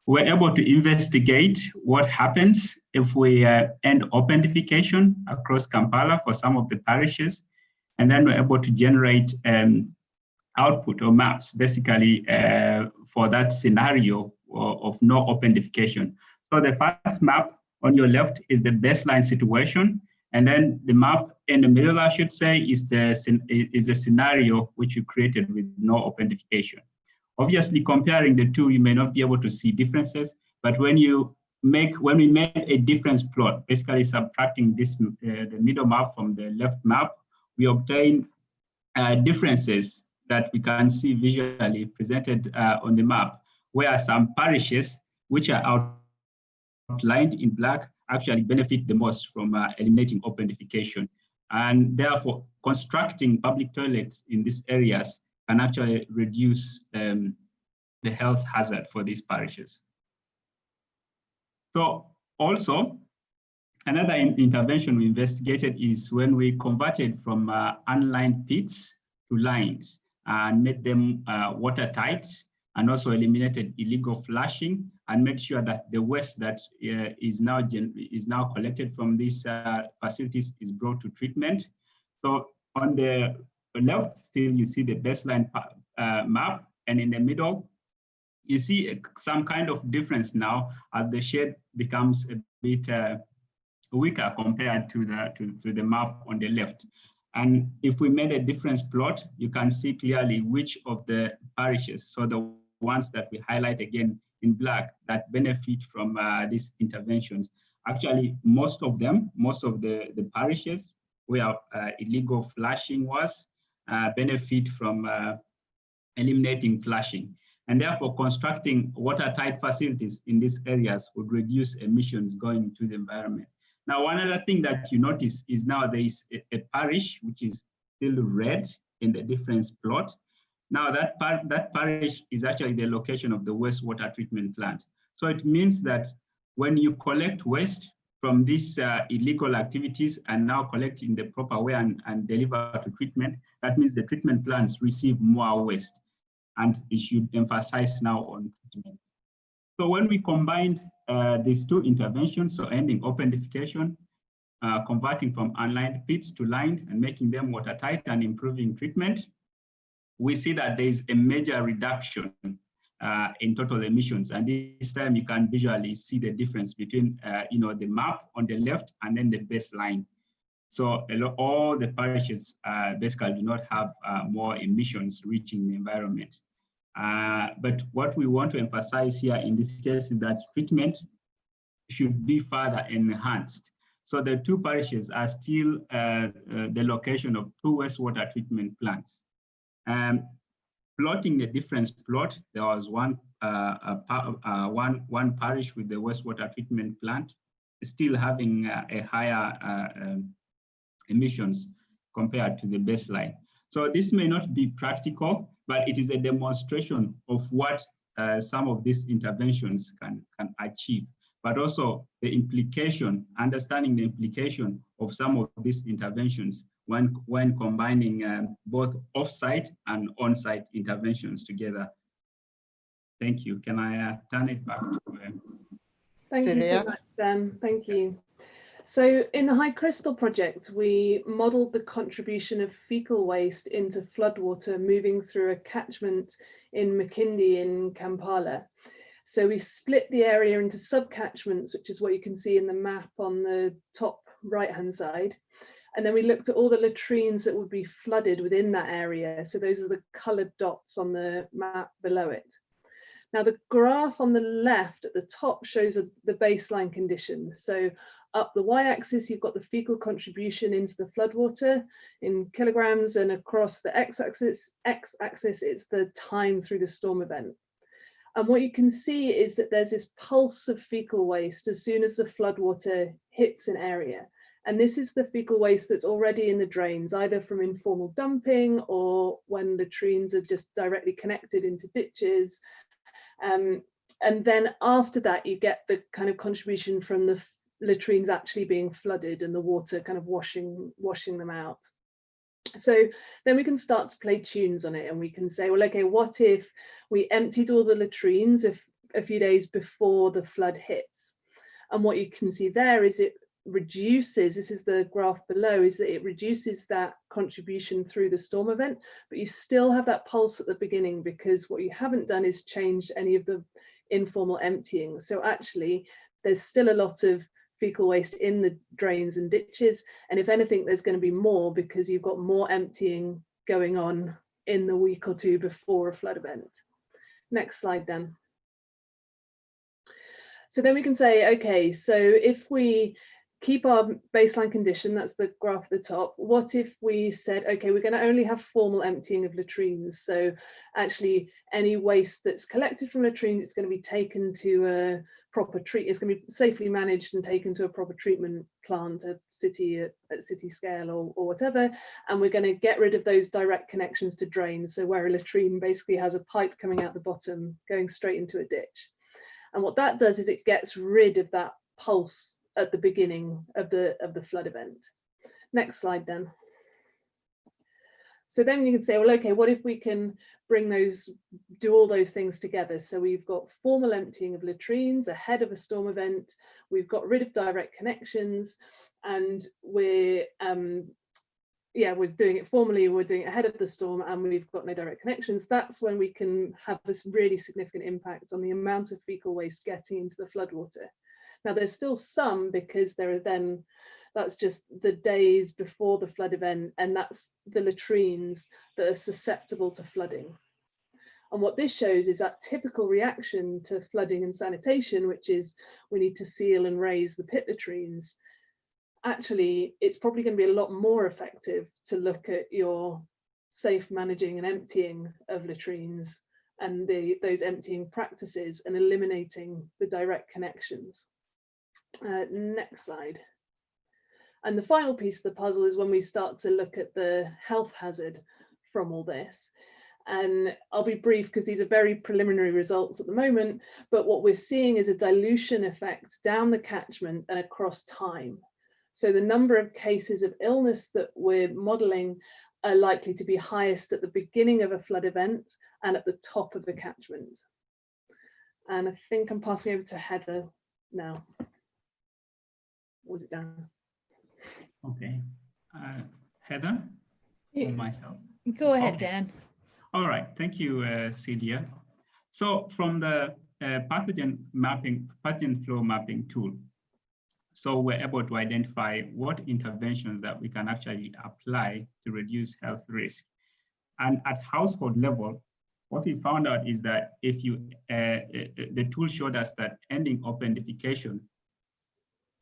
we're able to investigate what happens if we end open defecation across Kampala for some of the parishes. And then we're able to generate output or maps, basically, for that scenario of no open defecation. So the first map on your left is the baseline situation. And then the map in the middle, I should say, is the scenario which you created with no open defecation. Obviously, comparing the two, you may not be able to see differences, but when we made a difference plot, basically subtracting this the middle map from the left map, we obtain differences that we can see visually presented on the map, where some parishes, which are outlined in black, actually benefit the most from eliminating open defecation. And therefore, constructing public toilets in these areas can actually reduce the health hazard for these parishes. So also, another intervention we investigated is when we converted from unlined pits to lines and made them watertight, and also eliminated illegal flushing and made sure that the waste that is now collected from these facilities is brought to treatment. So on the left, still you see the baseline map, and in the middle, you see some kind of difference now as the shade becomes a bit weaker compared to the map on the left. And if we made a difference plot, you can see clearly which of the parishes, so the ones that we highlight again in black, that benefit from these interventions. Actually, most of the parishes where illegal flushing was benefit from eliminating flushing. And therefore, constructing watertight facilities in these areas would reduce emissions going into the environment. Now, one other thing that you notice is now there is a parish, which is still red in the difference plot. Now, that parish is actually the location of the wastewater treatment plant. So it means that when you collect waste from these illegal activities and now collect in the proper way and deliver to treatment, that means the treatment plants receive more waste. And it should emphasize now on treatment. So when we combined these two interventions, so ending open defecation, converting from unlined pits to lined and making them watertight and improving treatment, we see that there is a major reduction in total emissions. And this time you can visually see the difference between the map on the left and then the baseline. So all the parishes basically do not have more emissions reaching the environment. But what we want to emphasize here in this case is that treatment should be further enhanced. So the two parishes are still the location of two wastewater treatment plants. Plotting the difference plot, there was one parish with the wastewater treatment plant still having a higher emissions compared to the baseline. So this may not be practical, but it is a demonstration of what some of these interventions can achieve, but also the implication, understanding the implication of some of these interventions when combining both off-site and on-site interventions together. Thank you. Can I turn it back to Thank you so much, Dan. Thank you. So in the High Crystal project, we modelled the contribution of fecal waste into floodwater moving through a catchment in Makindi in Kampala. So we split the area into sub-catchments, which is what you can see in the map on the top right-hand side. And then we looked at all the latrines that would be flooded within that area. So those are the coloured dots on the map below it. Now the graph on the left at the top shows the baseline condition. So up the y-axis, you've got the fecal contribution into the floodwater in kilograms, and across the x-axis, it's the time through the storm event. And what you can see is that there's this pulse of fecal waste as soon as the floodwater hits an area. And this is the fecal waste that's already in the drains, either from informal dumping or when latrines are just directly connected into ditches. And then after that, you get the kind of contribution from the latrines actually being flooded and the water kind of washing them out. So then we can start to play tunes on it, and we can say, well, okay, what if we emptied all the latrines a few days before the flood hits? And what you can see there is it reduces, this is the graph below, is that it reduces that contribution through the storm event, but you still have that pulse at the beginning, because what you haven't done is changed any of the informal emptying. So actually there's still a lot of fecal waste in the drains and ditches, and if anything there's going to be more because you've got more emptying going on in the week or two before a flood event. Next slide, Dan. So then we can say, okay, so if we keep our baseline condition, that's the graph at the top, what if we said, okay, we're going to only have formal emptying of latrines? So actually any waste that's collected from latrines, it's going to be taken to a proper it's going to be safely managed and taken to a proper treatment plant, at city scale or whatever, and we're going to get rid of those direct connections to drains, so where a latrine basically has a pipe coming out the bottom going straight into a ditch. And what that does is it gets rid of that pulse at the beginning of the flood event. Next slide, Dan. So then you can say, well, okay, what if we can do all those things together? So we've got formal emptying of latrines ahead of a storm event, we've got rid of direct connections, and we're doing it formally, we're doing it ahead of the storm, and we've got no direct connections. That's when we can have this really significant impact on the amount of fecal waste getting into the floodwater. Now there's still some, because that's just the days before the flood event, and that's the latrines that are susceptible to flooding. And what this shows is that typical reaction to flooding and sanitation, which is we need to seal and raise the pit latrines. Actually, it's probably going to be a lot more effective to look at your safe managing and emptying of latrines and those emptying practices and eliminating the direct connections. Next slide. And the final piece of the puzzle is when we start to look at the health hazard from all this. And I'll be brief because these are very preliminary results at the moment, but what we're seeing is a dilution effect down the catchment and across time. So the number of cases of illness that we're modeling are likely to be highest at the beginning of a flood event and at the top of the catchment. And I think I'm passing over to Heather now. Was it down? Okay. Heather or myself? Go ahead, Okay. Dan. All right. Thank you, Celia. So from the pathogen flow mapping tool, so we're able to identify what interventions that we can actually apply to reduce health risk. And at household level, what we found out is that if you, the tool showed us that ending open defecation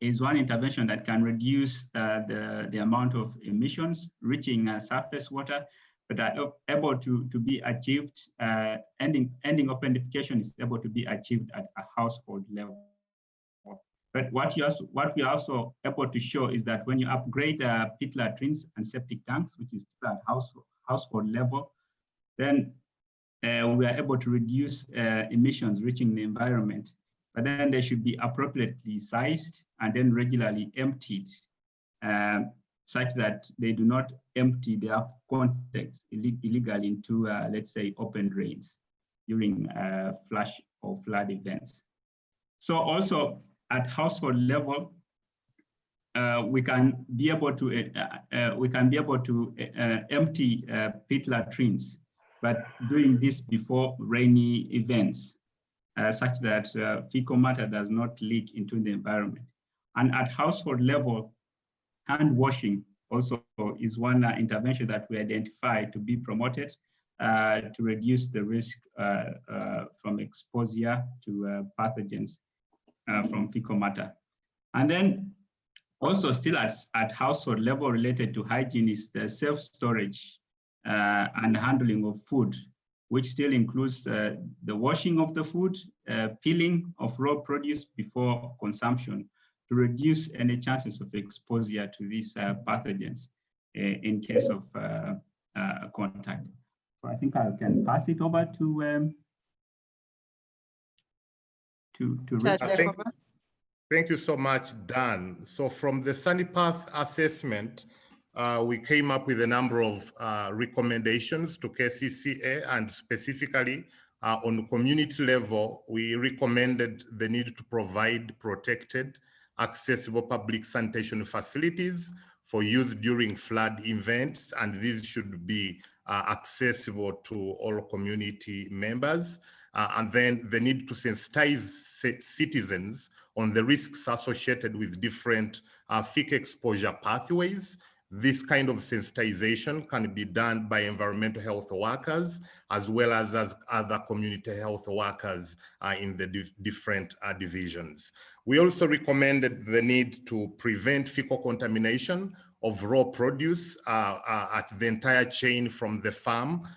is one intervention that can reduce the amount of emissions reaching surface water, but are able to be achieved, ending open defecation is able to be achieved at a household level. But what we are also able to show is that when you upgrade pit latrines and septic tanks, which is at household level, then we are able to reduce emissions reaching the environment. But then they should be appropriately sized and then regularly emptied, such that they do not empty their contents illegally into, let's say, open drains during flash or flood events. So also at household level, we can be able to empty pit latrines, but doing this before rainy events, such that fecal matter does not leak into the environment. And at household level, hand washing also is one intervention that we identify to be promoted to reduce the risk from exposure to pathogens from fecal matter. And then also still at household level related to hygiene is the self-storage and handling of food, which still includes the washing of the food, peeling of raw produce before consumption to reduce any chances of exposure to these pathogens in case of contact. So I think I can pass it over to Richard. Thank you so much, Dan. So from the SaniPath assessment, we came up with a number of recommendations to KCCA, and specifically on community level, we recommended the need to provide protected, accessible public sanitation facilities for use during flood events, and these should be accessible to all community members. And then the need to sensitize citizens on the risks associated with different fecal exposure pathways. This kind of sensitization can be done by environmental health workers as well as other community health workers in the different divisions. We also recommended the need to prevent fecal contamination of raw produce at the entire chain from the farm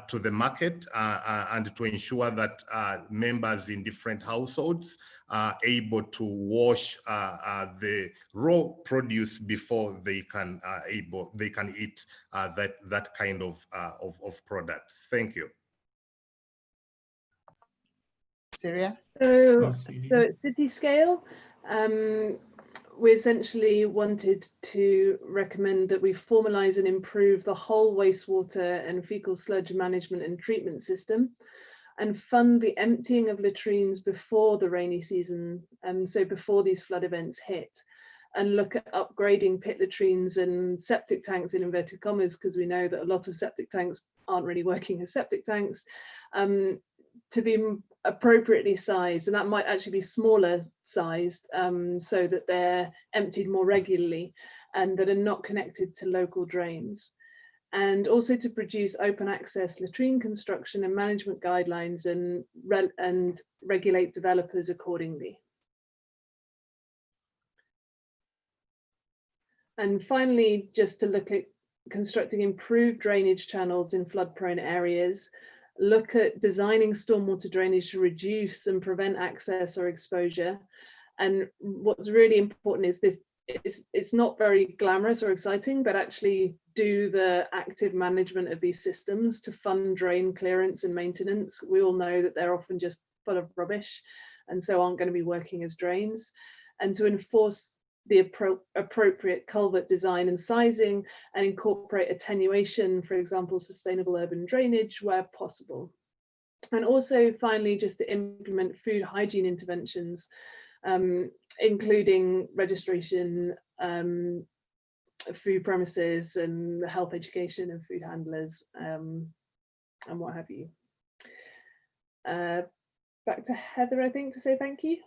to the market, and to ensure that members in different households are able to wash the raw produce before they can eat that kind of products. Thank you. Syria? So at city scale, we essentially wanted to recommend that we formalise and improve the whole wastewater and fecal sludge management and treatment system, and fund the emptying of latrines before the rainy season, so before these flood events hit, and look at upgrading pit latrines and septic tanks in inverted commas, because we know that a lot of septic tanks aren't really working as septic tanks, to be appropriately sized, and that might actually be smaller sized, so that they're emptied more regularly and that are not connected to local drains. And also to produce open access latrine construction and management guidelines and regulate developers accordingly. And finally, just to look at constructing improved drainage channels in flood-prone areas, look at designing stormwater drainage to reduce and prevent access or exposure. And what's really important is this, it's not very glamorous or exciting, but actually do the active management of these systems to fund drain clearance and maintenance. We all know that they're often just full of rubbish and so aren't going to be working as drains, and to enforce the appropriate culvert design and sizing, and incorporate attenuation, for example, sustainable urban drainage where possible. And also finally, just to implement food hygiene interventions, including registration, food premises and health education of food handlers, and what have you. Back to Heather, I think, to say thank you.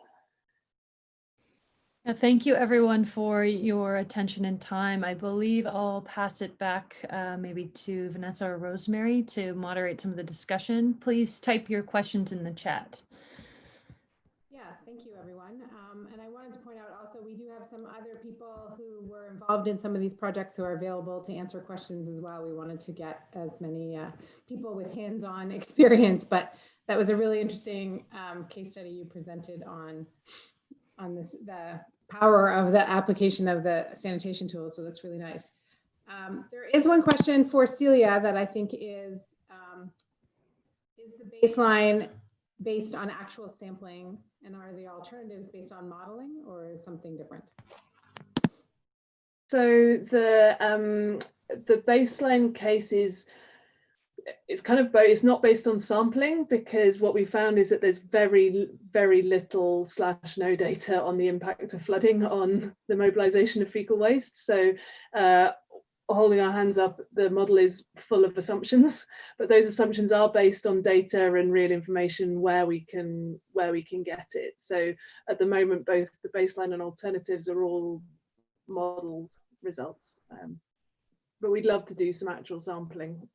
Thank you everyone for your attention and time. I believe I'll pass it back maybe to Vanessa or Rosemary to moderate some of the discussion. Please type your questions in the chat. Yeah, thank you everyone. And I wanted to point out also, we do have some other people who were involved in some of these projects who are available to answer questions as well. We wanted to get as many people with hands-on experience, but that was a really interesting case study you presented on this, the power of the application of the sanitation tool. So that's really nice. There is one question for Celia that I think is the baseline based on actual sampling, and are the alternatives based on modeling, or is something different? So the baseline case is, it's kind of both. It's not based on sampling, because what we found is that there's very little / no data on the impact of flooding on the mobilization of fecal waste. So holding our hands up, the model is full of assumptions, but those assumptions are based on data and real information where we can get it. So at the moment, both the baseline and alternatives are all modeled results, but we'd love to do some actual sampling.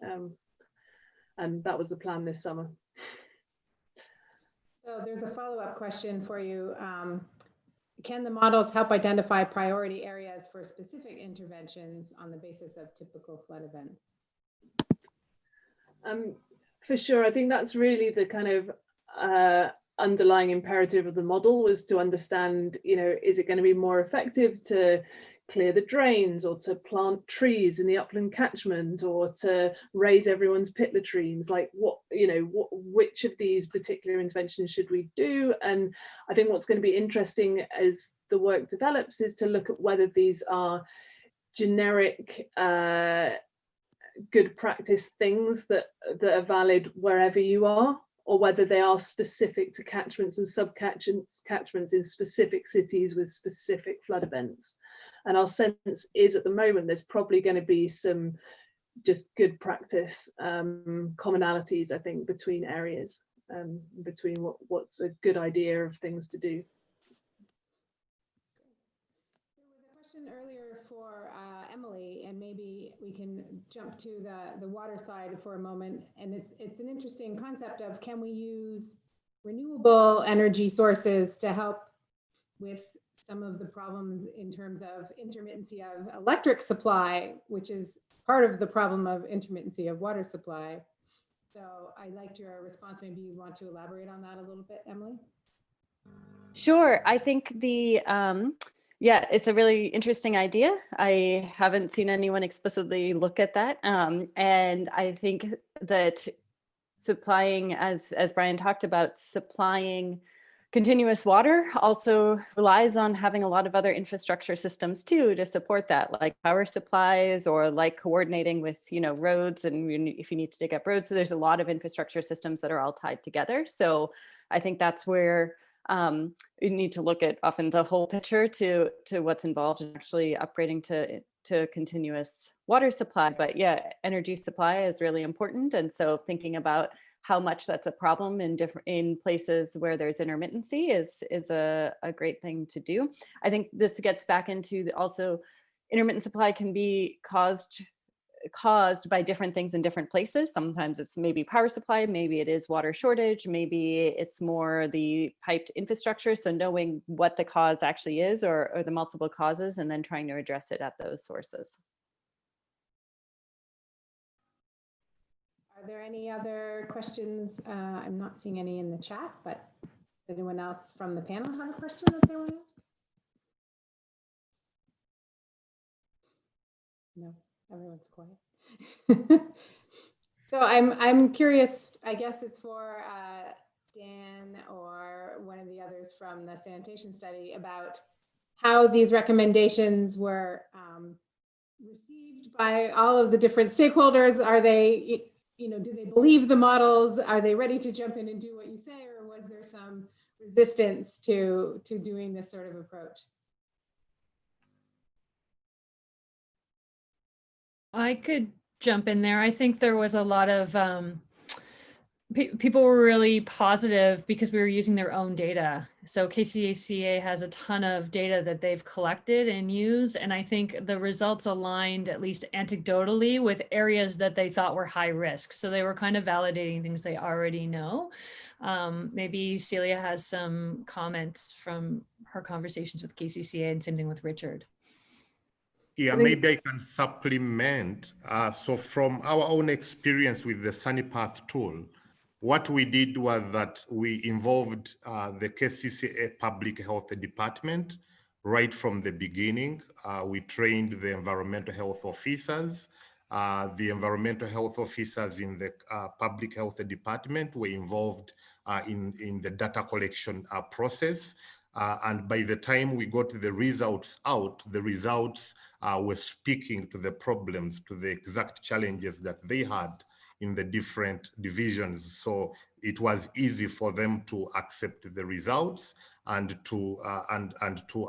And that was the plan this summer. So there's a follow-up question for you. Can the models help identify priority areas for specific interventions on the basis of typical flood events? For sure, I think that's really the kind of underlying imperative of the model, was to understand, you know, is it going to be more effective to clear the drains, or to plant trees in the upland catchment, or to raise everyone's pit latrines? Like, what, you know, which of these particular interventions should we do? And I think what's going to be interesting as the work develops is to look at whether these are generic good practice things that are valid wherever you are, or whether they are specific to catchments and catchments in specific cities with specific flood events. And our sense is, at the moment, there's probably going to be some just good practice commonalities, I think, between areas, between what's a good idea of things to do. There was a question earlier for Emily, and maybe we can jump to the water side for a moment. And it's an interesting concept of, can we use renewable energy sources to help with some of the problems in terms of intermittency of electric supply, which is part of the problem of intermittency of water supply. So I liked your response. Maybe you want to elaborate on that a little bit, Emily? Sure. I think yeah, it's a really interesting idea. I haven't seen anyone explicitly look at that. And I think that supplying, as Brian talked about, supplying continuous water also relies on having a lot of other infrastructure systems too to support that, like power supplies, or like coordinating with, you know, roads, and if you need to dig up roads. So there's a lot of infrastructure systems that are all tied together. So I think that's where you need to look at often the whole picture to what's involved in actually upgrading to continuous water supply. But yeah, energy supply is really important. And so thinking about how much that's a problem in places where there's intermittency is a great thing to do. I think this gets back into also intermittent supply can be caused by different things in different places. Sometimes it's maybe power supply, maybe it is water shortage, maybe it's more the piped infrastructure. So knowing what the cause actually is, or the multiple causes, and then trying to address it at those sources. Are there any other questions? I'm not seeing any in the chat, but does anyone else from the panel have a question that they want to ask? No, everyone's quiet. So I'm curious, I guess it's for Dan or one of the others from the sanitation study about how these recommendations were received by all of the different stakeholders. Are they, do they believe the models? Are they ready to jump in and do what you say, or was there some resistance to doing this sort of approach? I could jump in there. I think there was a lot of people were really positive because we were using their own data. So KCACA has a ton of data that they've collected and used. And I think the results aligned, at least anecdotally, with areas that they thought were high risk. So they were kind of validating things they already know. Maybe Celia has some comments from her conversations with KCCA, and same thing with Richard. Yeah, maybe I can supplement. So from our own experience with the SaniPath tool, what we did was that we involved the KCCA Public Health Department right from the beginning. We trained the environmental health officers. The environmental health officers in the Public Health Department were involved in the data collection process. And by the time we got the results out, the results were speaking to the problems, to the exact challenges that they had in the different divisions. So it was easy for them to accept the results and to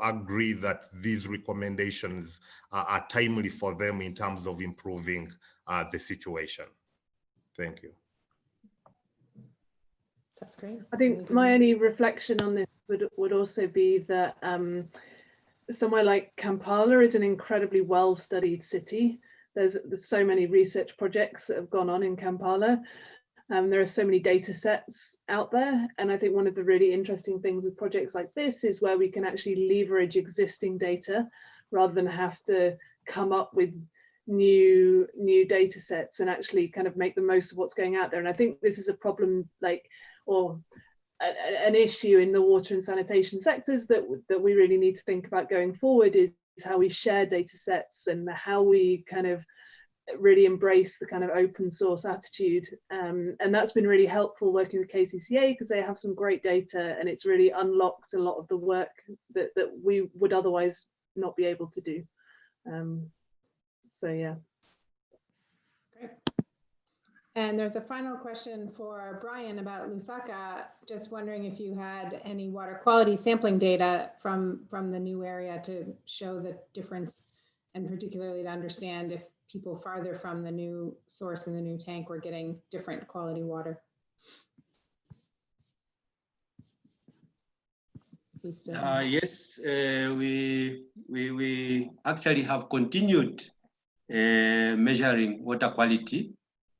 agree that these recommendations are timely for them in terms of improving the situation. Thank you. That's great. I think my only reflection on this would also be that somewhere like Kampala is an incredibly well-studied city. There's so many research projects that have gone on in Kampala. There are so many data sets out there. And I think one of the really interesting things with projects like this is where we can actually leverage existing data rather than have to come up with new data sets and actually kind of make the most of what's going out there. And I think this is a problem, or an issue in the water and sanitation sectors that we really need to think about going forward, is how we share data sets and how we kind of really embrace the kind of open source attitude. And that's been really helpful working with KCCA because they have some great data, and it's really unlocked a lot of the work that we would otherwise not be able to do. So yeah. Great. And there's a final question for Brian about Lusaka. Just wondering if you had any water quality sampling data from the new area to show the difference, and particularly to understand if people farther from the new source in the new tank were getting different quality water. Yes, we actually have continued measuring water quality.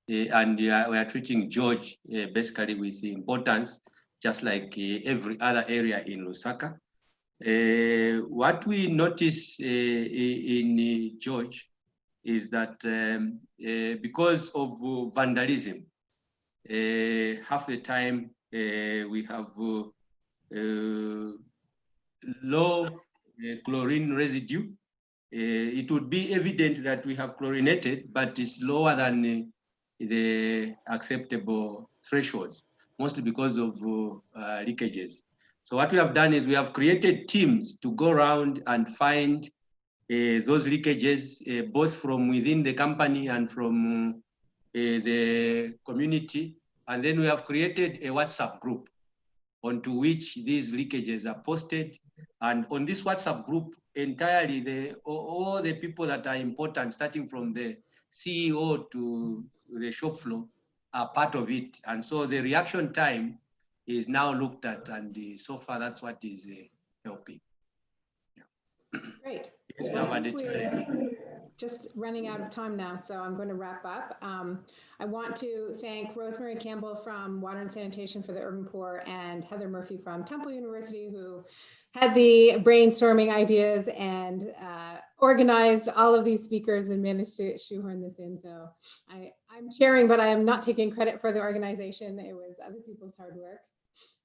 And we are treating George basically with the importance, just like every other area in Lusaka. What we notice in George is that because of vandalism, half the time we have low chlorine residue. It would be evident that we have chlorinated, but it's lower than the acceptable thresholds, mostly because of leakages. So what we have done is we have created teams to go around and find those leakages, both from within the company and from the community. And then we have created a WhatsApp group onto which these leakages are posted. And on this WhatsApp group, entirely all the people that are important, starting from the CEO to the shop floor, are part of it. And so the reaction time is now looked at, and so far that's what is helping. Yeah. Great. Well, I think we're just running out of time now, so I'm going to wrap up. I want to thank Rosemary Campbell from Water and Sanitation for the Urban Poor, and Heather Murphy from Temple University, who had the brainstorming ideas and organized all of these speakers and managed to shoehorn this in. So I'm sharing, but I am not taking credit for the organization. It was other people's hard work.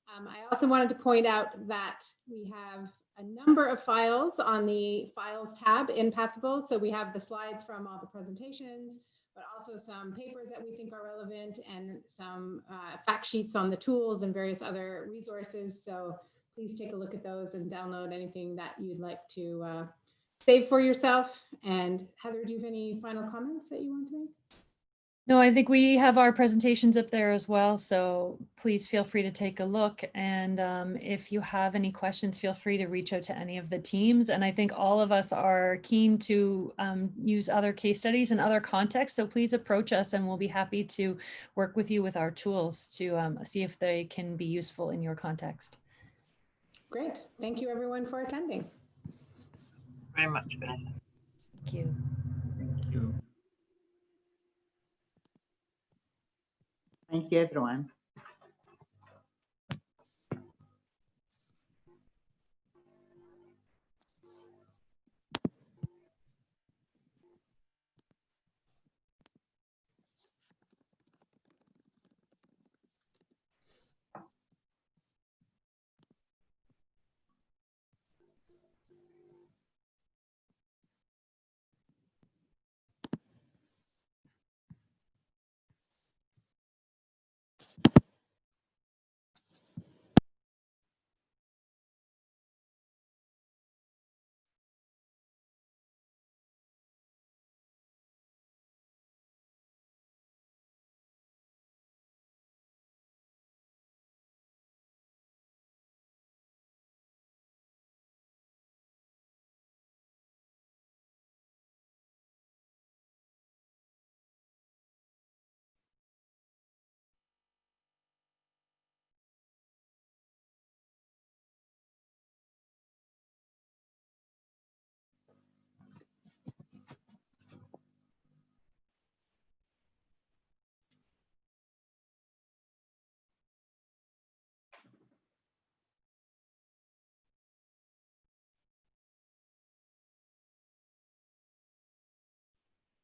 I also wanted to point out that we have a number of files on the Files tab in Pathable. So we have the slides from all the presentations, but also some papers that we think are relevant and some fact sheets on the tools and various other resources. So please take a look at those and download anything that you'd like to save for yourself. And Heather, do you have any final comments that you want to make? No, I think we have our presentations up there as well, so please feel free to take a look. And if you have any questions, feel free to reach out to any of the teams. And I think all of us are keen to use other case studies and other contexts, so please approach us and we'll be happy to work with you with our tools to see if they can be useful in your context. Great. Thank you everyone for attending. Very much, Vanessa. Thank you. Thank you. Thank you, everyone.